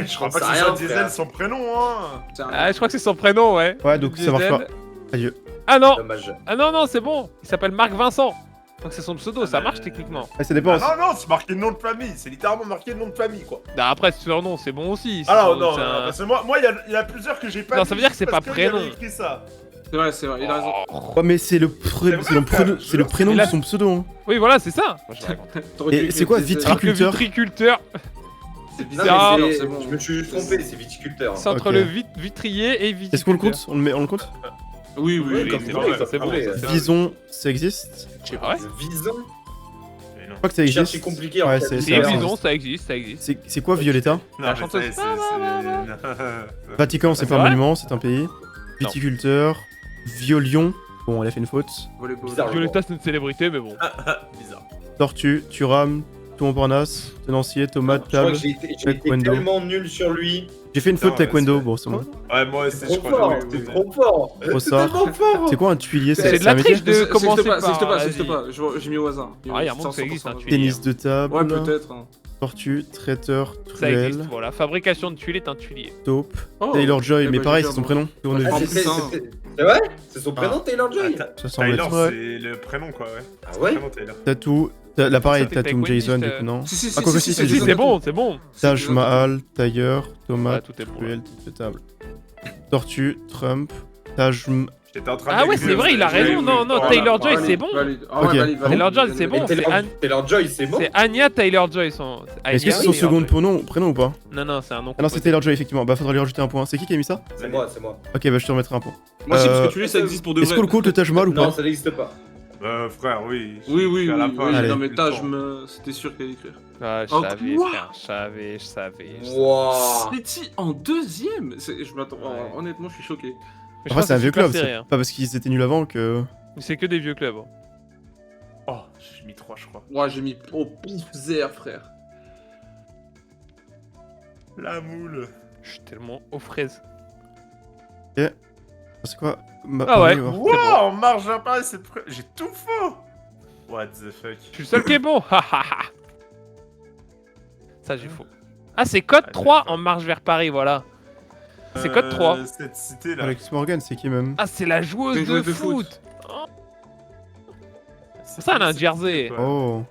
G: je crois pas que
F: Ça
G: c'est
F: rien,
G: ça Diesel,
F: frère.
G: son prénom, hein.
C: C'est un-
E: Ah, je crois que c'est son prénom, ouais.
A: Ouais, donc ça marche
E: Diesel.
A: pas. Adieu.
E: Ah non,
F: Dommage.
E: ah non, non, c'est bon. Il s'appelle Marc Vincent. Donc c'est son pseudo, ça marche techniquement.
A: Ah, ça dépend.
G: Ah non, c'est marqué le nom de famille, c'est littéralement marqué le nom de famille, quoi.
E: Bah, après, son nom, c'est bon aussi. c'est
G: Alors,
E: son-
G: non,
E: c'est un-
G: parce que moi, il y a plusieurs que j'ai pas
E: Non,
G: mis
E: ça veut dire que c'est
G: parce
E: pas
G: qu'il avait
E: prénom.
G: écrit ça.
C: C'est vrai, il a raison.
A: Ouais, mais c'est le,
G: C'est vrai,
A: c'est le,
G: frère,
A: c'est le
G: je-
A: prénom
E: Mais
A: de
E: là-
A: son pseudo. Hein.
E: Oui, voilà, c'est ça.
C: T'aurais dû
A: Et
C: écrire
A: c'est quoi,
C: Diesel.
E: Alors que
A: Vitriculteur.
E: vitriculteur,
C: C'est
F: Non,
C: bizarre.
F: mais
C: mais
F: c'est-
C: c'est bon.
F: je me suis juste trompé, c'est viticulteur.
E: c'est entre
A: Ok.
E: le vitrier et viticulteur.
A: Est-ce qu'on le compte? On le compte?
C: Oui,
F: Oui,
C: oui,
F: comme
E: c'est
F: vous
E: bon,
F: voulez,
E: ça, c'est
F: comme
E: bon,
F: vous
E: ça,
F: voulez.
E: c'est bon.
A: Vison, ça existe?
E: Ah ouais.
F: Vison.
A: Je crois que ça
F: Cherche
A: existe.
F: compliqué en
A: Ouais,
F: fait.
A: c'est
E: C'est
A: ça.
E: bison, ça existe, ça existe.
A: C'est quoi Violetta?
G: Non,
E: La
G: mais
E: chanteuse.
G: ça y est, c'est...
A: Vatican, c'est
E: C'est
A: pas un
E: vrai
A: monument, c'est un pays. Viticulteur. Violion. Bon, elle a fait une faute.
C: Volleyball.
F: Bizarre.
E: Violetta, c'est une célébrité, mais bon.
G: Bizarre.
A: Tortue, Turam, Montparnasse, Tenancier, Tomate,
F: Je crois
A: Table.
F: que j'ai été
A: Taekwondo.
F: tellement nul sur lui.
A: J'ai fait une faute
G: Putain,
A: taekwondo,
G: ouais,
A: bon, c'est bon.
G: Ouais, moi aussi, je
F: Trop
G: crois
F: fort,
G: que oui,
F: t'es
G: oui.
F: trop fort.
A: Brossard.
F: T'es tellement fort.
A: C'est quoi un tuilier?
E: C'est de
A: un
E: la
A: métier?
E: triche de commencer par...
C: Ça existe
E: vas-y.
C: pas. J'ai mis au hasard.
E: Ah, y a un monde, ça existe, un
C: 100%.
E: tuile.
A: Tennis de table.
C: Ouais, peut-être. hein.
A: Tortue, traiteur,
E: Ça existe,
A: truelle,
E: voilà. Fabrication de tuiles est un tuilier.
A: taupe.
C: Oh.
A: Taylor Joy,
C: Eh
A: mais
C: ben,
A: pareil,
C: j'ai
A: c'est son
C: déjà
A: prénom.
F: Ah,
C: En
F: c'est-
C: plus, hein.
F: C'est vrai? C'est son prénom, Taylor Joy?
A: Ça semble
G: Tyler,
A: être vrai.
G: c'est le prénom, quoi, ouais.
F: Ah ouais?
G: Prénom, Taylor.
A: Tattoo. Là, pareil,
E: Ça, t'étais
A: Tatum
E: avec
A: Jason,
E: Wendy's,
A: du coup, non.
C: Si,
A: Ah, quoi que si,
E: Si,
A: Jason.
E: c'est bon, c'est bon.
A: Taj Mahal, Tiger, Thomas,
E: Ouais, tout est bon.
A: Cruel, Table. Tortue, Trump, Taj.
G: J'étais en train
E: Ah ouais,
G: d'écrire,
E: c'est vrai, il a
G: j'avais
E: raison.
G: joué.
E: Non, non,
G: Voilà.
E: Taylor Joy, c'est bon.
C: Ah ouais,
A: Ok.
C: valide, valide.
E: Taylor Joy, c'est bon.
F: Et Taylor Joy, c'est bon?
E: C'est Anya Taylor Joy. Son...
A: Est-ce que
E: Anya
A: c'est son
F: oui,
A: second
E: Taylor Joy.
A: prénom ou pas?
E: Non, non, c'est un nom.
A: Ah non, c'est Taylor Joy, effectivement. Bah, faudra lui rajouter un point. C'est qui a mis ça?
F: C'est moi, c'est moi.
A: Ok, bah, je te remettrai un point.
C: Moi, si, parce
A: Euh,
C: que tu sais, ça existe pour de
A: Est-ce
C: vrai.
A: qu'on le compte le Taj Mahal ou
F: Non,
A: pas?
F: ça n'existe pas.
G: Frère, oui.
C: Oui, oui,
G: Je suis à la
C: oui,
G: fin,
C: oui,
A: Allez.
C: non mais Taj,
G: Tout le temps.
C: c'était sûr qu'elle allait écrire.
E: Ah, je
C: Oh,
E: savais,
C: quoi
E: frère. Je savais.
F: Wouah.
C: City en deuxième Je m'attends,
E: Ouais.
C: honnêtement, je suis choqué.
E: Mais je
A: Après,
E: pense
A: c'est un
E: que
A: vieux
E: super
A: club.
E: serré,
A: C'est
E: hein.
A: pas parce qu'ils étaient nuls avant que.
E: C'est que des vieux clubs. hein.
G: Oh, j'ai mis 3, je crois.
C: Moi, j'ai mis au pif zer, frère.
G: La moule.
E: Je suis tellement aux fraises.
A: C'est quoi?
E: Ah ouais.
G: Wow, en marche vers Paris, c'est j'ai tout faux. What the fuck.
E: Je suis le seul qui est bon. Ça, j'ai faux. Ah, c'est code 3 en marche vers Paris, voilà. C'est code 3.
G: Cette cité là.
A: Alex Morgan, c'est qui même?
E: Ah, c'est la joueuse
C: C'est une
E: de
C: joueuse de
E: foot. Ça, elle a un jersey.
A: Oh.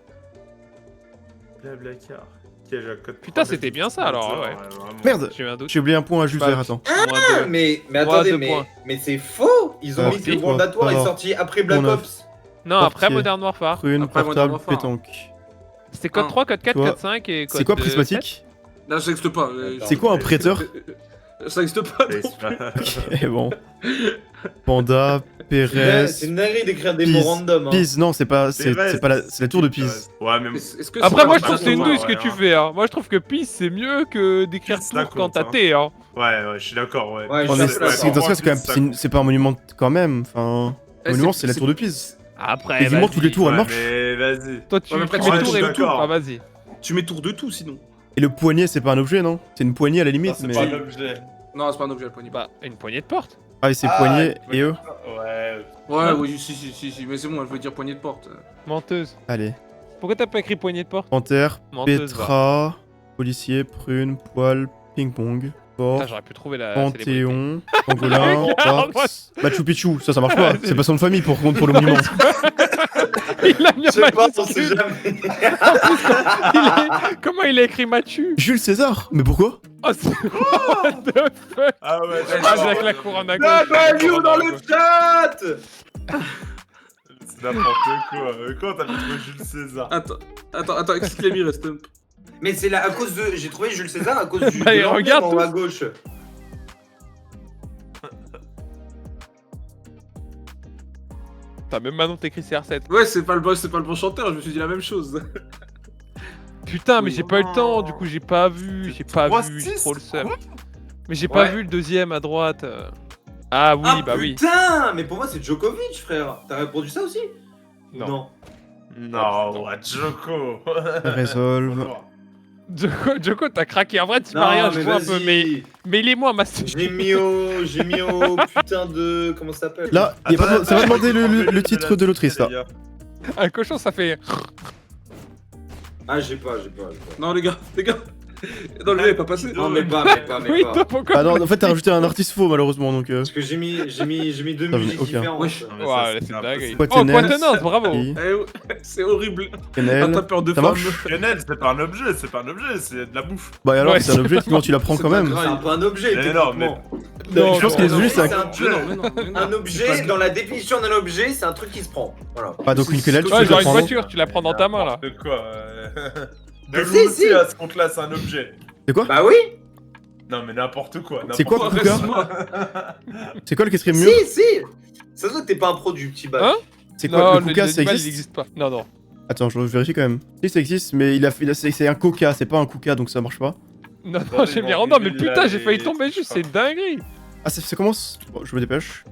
G: Blablacar. Qui a déjà code
E: Putain,
G: 3,
E: c'était bien ça, alors, ouais.
G: vraiment.
A: Merde!
E: J'ai eu un doute.
A: J'ai oublié un point à juste
E: Bah,
A: vert, attends.
E: Moins
F: Ah,
E: deux.
F: mais
E: Moi,
F: attendez,
E: 2 points.
F: mais c'est faux! Ils ont
A: Alors,
F: mis que
A: si,
F: World at War est
A: alors,
F: sorti après Black
A: on a-
F: Ops.
E: Non, après
A: Portier.
E: Modern Warfare.
A: Prune,
C: Après,
A: portable,
C: Modern Warfare.
A: pétanque.
E: C'était code
C: Un.
E: 3, code 4,
A: Toi,
E: code 5 et code
A: C'est quoi
E: 7.
A: prismatique?
C: Là, ça existe pas.
A: C'est quoi un prêteur?
C: Ça existe pas.
G: Mais
C: non.
G: c'est pas-
A: Ok, bon. Panda, Pérez.
F: C'est une dinguerie d'écrire des
A: Pise.
F: mots random. Hein.
A: Pise, non, c'est pas, c'est la tour de Pise.
G: Ouais, mais
C: Est-ce que
E: Après,
C: c'est
E: moi,
C: pas
E: je trouve que c'est une
C: un
E: douille ce que
G: ouais,
E: tu
G: hein.
E: fais. Hein. Moi, je trouve que Peace, c'est mieux que d'écrire
G: Peace,
E: tour
G: ça
E: quand
G: compte,
E: t'as
G: hein.
E: T. Hein.
G: ouais, je suis d'accord, ouais.
F: Ouais, je
A: Oh,
F: suis
A: mais
F: un peu
A: c'est- dans ce cas, c'est quand même, c'est pas un monument quand même. Enfin, un
C: Eh,
A: monument,
C: c'est-
A: c'est la
C: c'est-
A: tour de Pise.
E: Après,
A: Évidemment,
E: vas-y.
A: toutes les tours, elles
G: Ouais,
A: marchent.
G: mais vas-y.
E: Toi, tu
C: Ouais, mais après,
E: tu
C: tu
E: mets
C: mets
E: tour
C: tout
E: et
G: d'accord.
E: tout. Ah, vas-y.
C: Tu mets tour de tout sinon.
A: Et le poignet, c'est pas un objet, non? C'est une poignée à la limite,
G: C'est
A: mais.
G: pas l'objet.
C: Non, c'est pas un objet le poignet.
E: Bah, une poignée de porte.
A: Ah, et c'est
G: Ah,
A: poignet et eux.
G: Ouais.
C: Ouais, oui, si, mais c'est bon, elle veut dire poignée de porte.
E: Menteuse.
A: Allez.
E: Pourquoi t'as pas écrit poignée de porte
A: Panthère,
E: Menteuse,
A: Petra, policier, prune, poil, ping-pong, sport,
E: Ah, j'aurais pu trouver la célébrité.
A: Panthéon, pangolin,
E: Regarde,
A: Parks, Machu Picchu. Ça marche pas. C'est pas son de famille pour contre pour le monument.
E: Il a mis
F: Je sais pas, on
E: Mathieu.
F: sait jamais.
E: Comment il a écrit Mathieu?
A: Jules César. Mais pourquoi?
E: Oh, c'est... What the fuck?
G: Ah ouais,
E: Ah, j'ai avec la couronne à gauche.
F: Nabaliou dans le chat!
G: c'est n'importe quoi. Comment t'as pu trouver Jules César?
C: Attends, explique-les mieux, Stump.
F: Mais c'est là à cause de. J'ai trouvé Jules César à cause du.
E: Bah,
F: de
E: et
F: l'emblème
E: regarde
F: en
E: tous.
F: haut à gauche.
E: Putain, même maintenant t'écris CR7.
C: Ouais, c'est pas le bon chanteur, je me suis dit la même chose.
E: Putain, mais
C: Oui.
E: j'ai pas eu le temps, du coup j'ai pas vu, j'ai trop le seum. Mais j'ai pas
F: Ouais.
E: vu le deuxième à droite. Ah oui,
F: ah
E: bah oui.
F: putain! Mais pour moi c'est Djokovic, frère. T'as répondu ça aussi?
E: Non.
G: Non, ouais, Joko.
A: Résolve.
E: Joko, t'as craqué. En vrai, tu
F: Non,
E: m'as rien, je
F: mais
E: vois un peu,
F: vas-y.
E: mais il est moi, Master.
F: J'ai mis au putain de. Comment ça s'appelle?
A: Là, y a pas, ça va demander le titre de l'autrice là.
E: Un cochon, ça fait.
F: Ah, j'ai pas.
C: Non, les gars. Non, le gars est pas passé.
F: Non, mais pas.
E: Oui, toi, pourquoi?
A: Ah non, en fait, t'as rajouté un artiste faux malheureusement donc.
F: Parce que j'ai mis deux
A: Ça,
F: musiques
A: ok.
F: différentes.
C: Wesh.
E: Ouais, c'est dingue. Oh,
A: Quatennens.
E: Quatennens, bravo.
A: Qui
C: Eh, ouais, c'est horrible. Un
A: Kennel.
C: tapeur de
A: Ça
C: femmes.
A: marche
G: Lionel, c'est pas un objet, c'est de la bouffe.
A: Bah et alors,
E: Ouais,
A: c'est un objet, comment tu la prends
C: c'est
A: quand
C: pas
A: même?
C: grave.
F: C'est un peu un objet,
G: Mais non,
F: techniquement.
A: Non, je pense que les
F: non,
A: objets, c'est
F: c'est
A: un.
F: un
C: Mais non, mais non.
F: Un objet, dans la définition d'un objet, c'est un truc qui se prend. Voilà.
A: Ah, donc une quenelle, tu
E: Ouais,
A: peux
E: genre
A: la
E: une
A: prendre.
E: voiture, tu la prends dans ta main là.
G: De quoi De
F: Mais
G: l'eau
F: si,
G: aussi,
F: si.
G: à ce compte-là, c'est un objet.
A: C'est quoi?
F: Bah oui!
G: Non, mais n'importe quoi.
A: C'est quoi,
G: n'importe
A: Kuka? C'est quoi le quatrième mur?
F: Si! Ça se voit que t'es pas un pro du petit bac.
E: Hein?
A: C'est quoi?
E: Non,
A: Le Kuka, ça
E: l'animal, il
A: existe?
E: existe pas. Non, non.
A: Attends, je vérifie quand même. Si, ça existe, mais c'est un Coca, c'est pas un Kuka, donc ça marche pas.
E: Non,
G: Non,
E: non, j'ai
G: mais
E: bien.
G: bon,
E: Non, mais
G: il
E: putain,
G: a
E: j'ai failli
G: des-
E: tomber juste, c'est dinguerie.
A: Ah, ça commence. Bon, je me dépêche.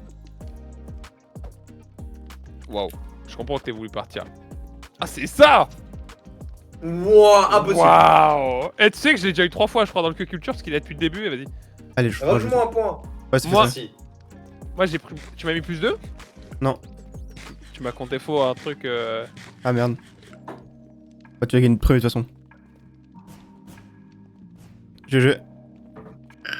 E: Waouh, je comprends que t'aies voulu partir. Ah, c'est ça!
F: Wouah, impossible!
E: Waouh! Et tu sais que j'ai déjà eu 3 fois, je crois, dans le culture, parce qu'il est depuis le début, et vas-y.
A: Allez, je rajoute.
F: Rajoute-moi un point.
A: Ouais, c'est
E: Moi-
A: ça.
F: Si.
E: Moi, j'ai pris. Tu m'as mis plus 2?
A: Non.
E: Tu m'as compté faux un truc.
A: Ah merde. Bah, tu vas gagner une première de toute façon. GG.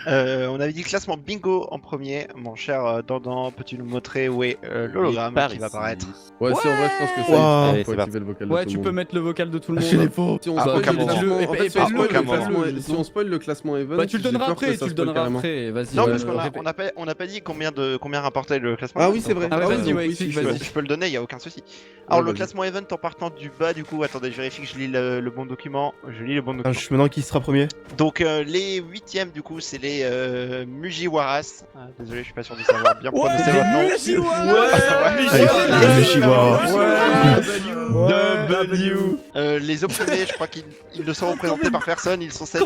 I: On avait dit le classement bingo en premier. Mon cher Dandan, peux-tu nous montrer où est l'hologramme qui va apparaître?
J: Ouais, si en vrai, je pense que
A: Wow.
J: ça
I: Allez,
J: faut
I: c'est
J: activer le vocal de
D: Ouais,
J: tout
D: tu
J: le
D: peux
J: monde.
D: mettre le vocal de tout le
A: Chez les
D: monde.
A: pauvres.
J: Si on
I: Ah,
J: spoil
I: aucun
J: le
I: moment.
J: classement, en fait, si on spoil le
I: aucun moment.
J: classement- si on spoil le classement Event,
D: Bah tu le donneras
J: j'ai peur
D: après,
J: que
D: tu
J: ça
D: le
J: spoil
D: donneras
J: carrément.
D: après, vas-y.
I: Non, parce qu'on
D: répète.
I: on n'a pas dit combien rapportait le classement.
J: Ah oui, c'est vrai.
D: Ah ouais,
J: ouais,
D: vas-y,
J: donc
D: ouais,
J: oui,
D: explique,
J: si, je
D: vas-y.
I: Je peux le donner, il y a aucun souci. Alors le
J: vas-y.
I: classement event en partant du bas du coup, attendez, je vérifie que je lis le bon document. Je lis le bon document.
A: Maintenant, qui sera premier?
I: Donc les 8ème du coup, c'est les Mujiwaras. Ah, désolé, je suis pas sûr de savoir bien prononcer votre nom.
A: Allez, Mujiwara.
I: Les opprimés, je crois qu'ils ne sont représentés par personne, ils sont 7ème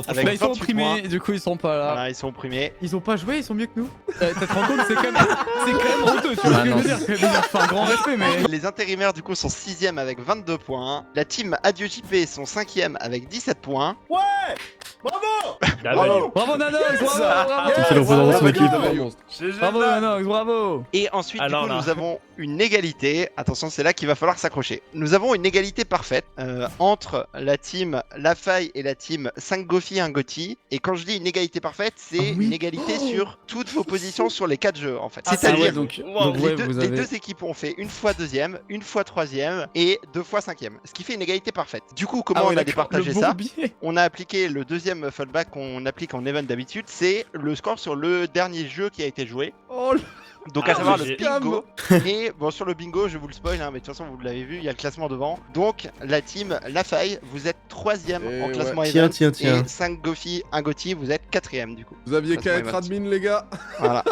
I: avec
D: Bah ils sont
I: 28
D: opprimés,
I: points.
D: du coup ils sont pas là.
I: Voilà, ils sont opprimés.
C: Ils ont pas joué, ils sont mieux que nous.
D: Tu te rends compte, c'est quand même honteux, tu vois ce que je veux dire. Je veux dire, enfin, grand respect, mais.
I: Les intérimaires du coup sont 6ème avec 22 points. La team Adieu JP sont 5ème avec 17 points.
D: Bravo Nanox, bravo,
A: C'est le représentant de son équipe.
D: bravo Nanox, bravo.
I: Et ensuite,
H: Alors
I: du coup,
H: là.
I: nous avons une égalité. Attention, c'est là qu'il va falloir s'accrocher. Nous avons une égalité parfaite entre la team La Faille et la team 5 Gofi 1 Gotti. Et quand je dis une égalité parfaite, c'est une égalité sur toutes vos positions sur les 4 jeux en fait. C'est-à-dire
D: ouais, donc
I: les,
D: ouais,
I: deux,
D: vous
I: les
D: avez.
I: deux équipes ont fait une fois deuxième, une fois troisième et 2 fois cinquième. Ce qui fait une égalité parfaite. Du coup, comment on a départagé ça? On a appliqué le deuxième fallback qu'on applique en event d'habitude, c'est le score sur le dernier jeu qui a été joué.
J: Oh
I: Donc à savoir le
H: j'ai-
I: bingo. Et bon, sur le bingo, je vous le spoil, hein, mais de toute façon vous l'avez vu, il y a le classement devant. Donc la team La Faille, vous êtes 3ème
J: Et
I: en
J: ouais.
I: classement
A: Tiens,
I: event.
A: tiens, tiens.
I: Et 5 Gofi, 1 Gotti, vous êtes 4ème du coup.
J: Vous aviez
I: Ça,
J: qu'à
I: c'est
J: être
I: my
J: admin, les gars.
I: Voilà.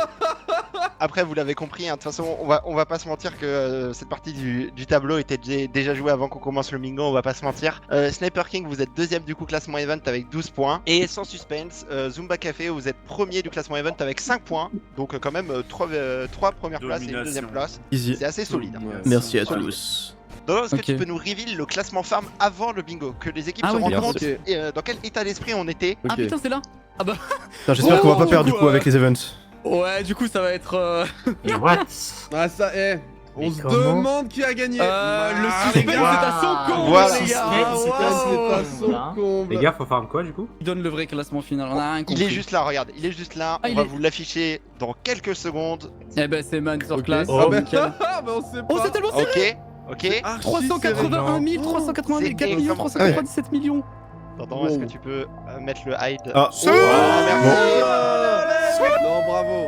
I: Après, vous l'avez compris, hein, de toute façon, on va pas se mentir que cette partie du tableau était déjà jouée avant qu'on commence le bingo, on va pas se mentir. Sniper King, vous êtes 2ème du coup classement event avec 12 points. Et sans suspense, Zumba Café, vous êtes premier du classement event avec 5 points. Donc quand même 3 premières places et une
G: Domination.
I: deuxième place.
A: Easy.
I: C'est assez solide. hein.
J: Ouais.
A: Merci à
I: Solide.
A: tous.
I: Donc, est-ce que tu
D: Ok.
I: peux nous reveal le classement farm avant le bingo? Que les équipes
D: Ah
I: se
D: oui,
I: rendent
J: bien
I: compte
J: sûr.
I: dans quel état d'esprit on était.
D: Ah
J: Ok.
D: putain, c'est là.
A: Putain, j'espère qu'on va pas
D: du
A: perdre du
D: coup,
A: coup avec les events.
D: Ouais, du coup ça va être.
H: What?
J: Ah, ça, on
H: Mais
J: se
H: comment
J: demande qui a gagné.
D: Le
J: Ah,
D: suspense
J: les
D: est
J: gars.
D: à son comble,
I: Voilà.
D: les gars.
H: C'est
D: Wow.
J: à son comble.
H: Les gars, faut faire quoi du coup?
D: Il donne le vrai classement final, on a rien compris.
I: Il est juste là, regarde, il est juste là.
D: Ah,
I: on
D: il
I: va
D: est-
I: vous l'afficher dans quelques secondes.
D: Eh ben c'est Masterclass.
J: Ah bah,
D: nickel.
J: ah bah, on sait pas.
D: Oh, c'est tellement serré.
I: Ok.
J: Archi
D: 381 000, 380 000, 4 millions, 397 millions.
I: Attends, est-ce que tu peux mettre le hide?
A: Ah.
I: Voilà, merci.
J: Non, bravo.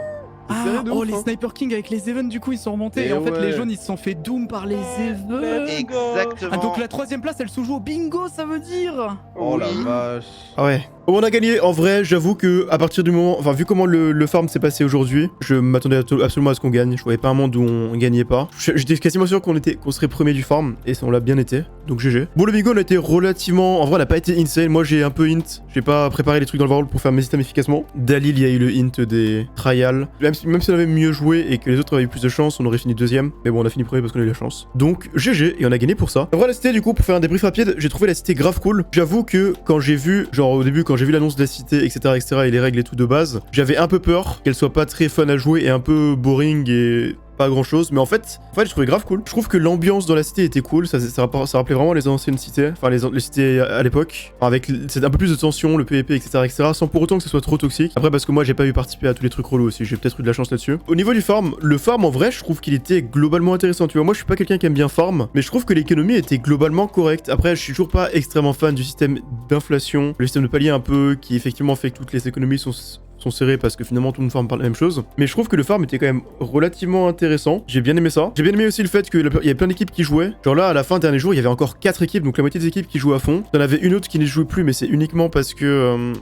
J: C'est serré de
D: Oh,
J: ouf,
D: les
J: hein.
D: Sniper King avec les events, du coup, ils sont remontés.
J: Et
D: Et en fait, les
J: ouais.
D: jaunes, ils se sont fait doom par les events.
I: Exactement.
D: Ah, donc la troisième place, elle se joue au bingo, ça veut dire.
J: Oh la
I: Oui.
J: vache.
A: Ah ouais. Bon, on a gagné. En vrai, j'avoue que à partir du moment, enfin vu comment le farm s'est passé aujourd'hui, je m'attendais absolument à ce qu'on gagne. Je voyais pas un monde où on gagnait pas. J'étais quasiment sûr qu'on serait premier du farm et on l'a bien été. Donc GG. Bon, le bingo on a été relativement, en vrai, on a pas été insane. Moi, j'ai un peu hint. J'ai pas préparé les trucs dans le overworld pour faire mes systèmes efficacement. Dalil, il y a eu le hint des trials. Même si on avait mieux joué et que les autres avaient eu plus de chance, on aurait fini deuxième. Mais bon, on a fini premier parce qu'on a eu la chance. Donc GG et on a gagné pour ça. En vrai, la cité, du coup, pour faire un débrief rapide, j'ai trouvé la cité grave cool. J'avoue que quand j'ai vu, genre au début, quand j'ai vu l'annonce de la cité, etc., et les règles et tout de base, j'avais un peu peur qu'elle soit pas très fun à jouer et un peu boring et pas grand chose, mais en fait je trouvais grave cool. Je trouve que l'ambiance dans la cité était cool, ça rappelait vraiment les anciennes cités, enfin les cités à l'époque, avec c'est un peu plus de tension, le PVP, etc., sans pour autant que ce soit trop toxique. Après, parce que moi j'ai pas eu participé à tous les trucs relous aussi, j'ai peut-être eu de la chance là-dessus. Au niveau du farm, le farm en vrai, je trouve qu'il était globalement intéressant, tu vois. Moi je suis pas quelqu'un qui aime bien farm, mais je trouve que l'économie était globalement correcte. Après, je suis toujours pas extrêmement fan du système d'inflation, le système de palier un peu, qui effectivement fait que toutes les économies sont serrés parce que finalement tout le monde farm par la même chose. Mais je trouve que le farm était quand même relativement intéressant. J'ai bien aimé ça. J'ai bien aimé aussi le fait qu'il y avait plein d'équipes qui jouaient. Genre là, à la fin, dernier jour, il y avait encore 4 équipes, donc la moitié des équipes qui jouent à fond. T'en avais une autre qui ne jouait plus, mais c'est uniquement parce que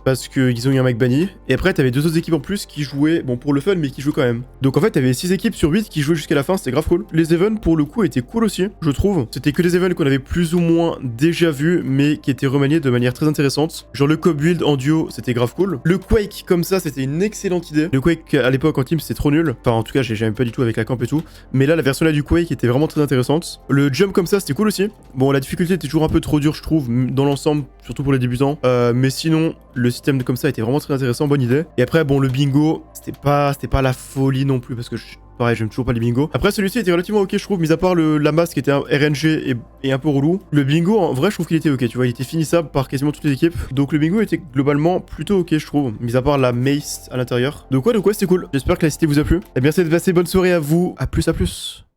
A: ils ont eu un mec banni. Et après, t'avais 2 autres équipes en plus qui jouaient, bon pour le fun, mais qui jouaient quand même. Donc en fait, t'avais 6 équipes sur 8 qui jouaient jusqu'à la fin, c'était grave cool. Les events, pour le coup, étaient cool aussi, je trouve. C'était que des events qu'on avait plus ou moins déjà vus, mais qui étaient remaniés de manière très intéressante. Genre le co-build en duo, c'était grave cool. Le Quake comme ça, c'était une excellente idée. Le Quake à l'époque en team, c'était trop nul. Enfin, en tout cas, j'aimais pas du tout avec la camp et tout. Mais là, la version là du Quake était vraiment très intéressante. Le jump comme ça, c'était cool aussi. Bon, la difficulté était toujours un peu trop dure, je trouve, dans l'ensemble, surtout pour les débutants. Mais sinon, le système comme ça était vraiment très intéressant, bonne idée. Et après, bon, le bingo, c'était pas la folie non plus, parce que Pareil, j'aime toujours pas les bingos. Après, celui-ci était relativement ok, je trouve, mis à part la masse qui était un RNG et un peu relou. Le bingo, en vrai, je trouve qu'il était ok, tu vois, il était finissable par quasiment toutes les équipes. Donc le bingo était globalement plutôt ok, je trouve, mis à part la mace à l'intérieur. Donc ouais, c'était cool. J'espère que la cité vous a plu. Et bien, c'est de passer bonne soirée à vous. À plus, à plus.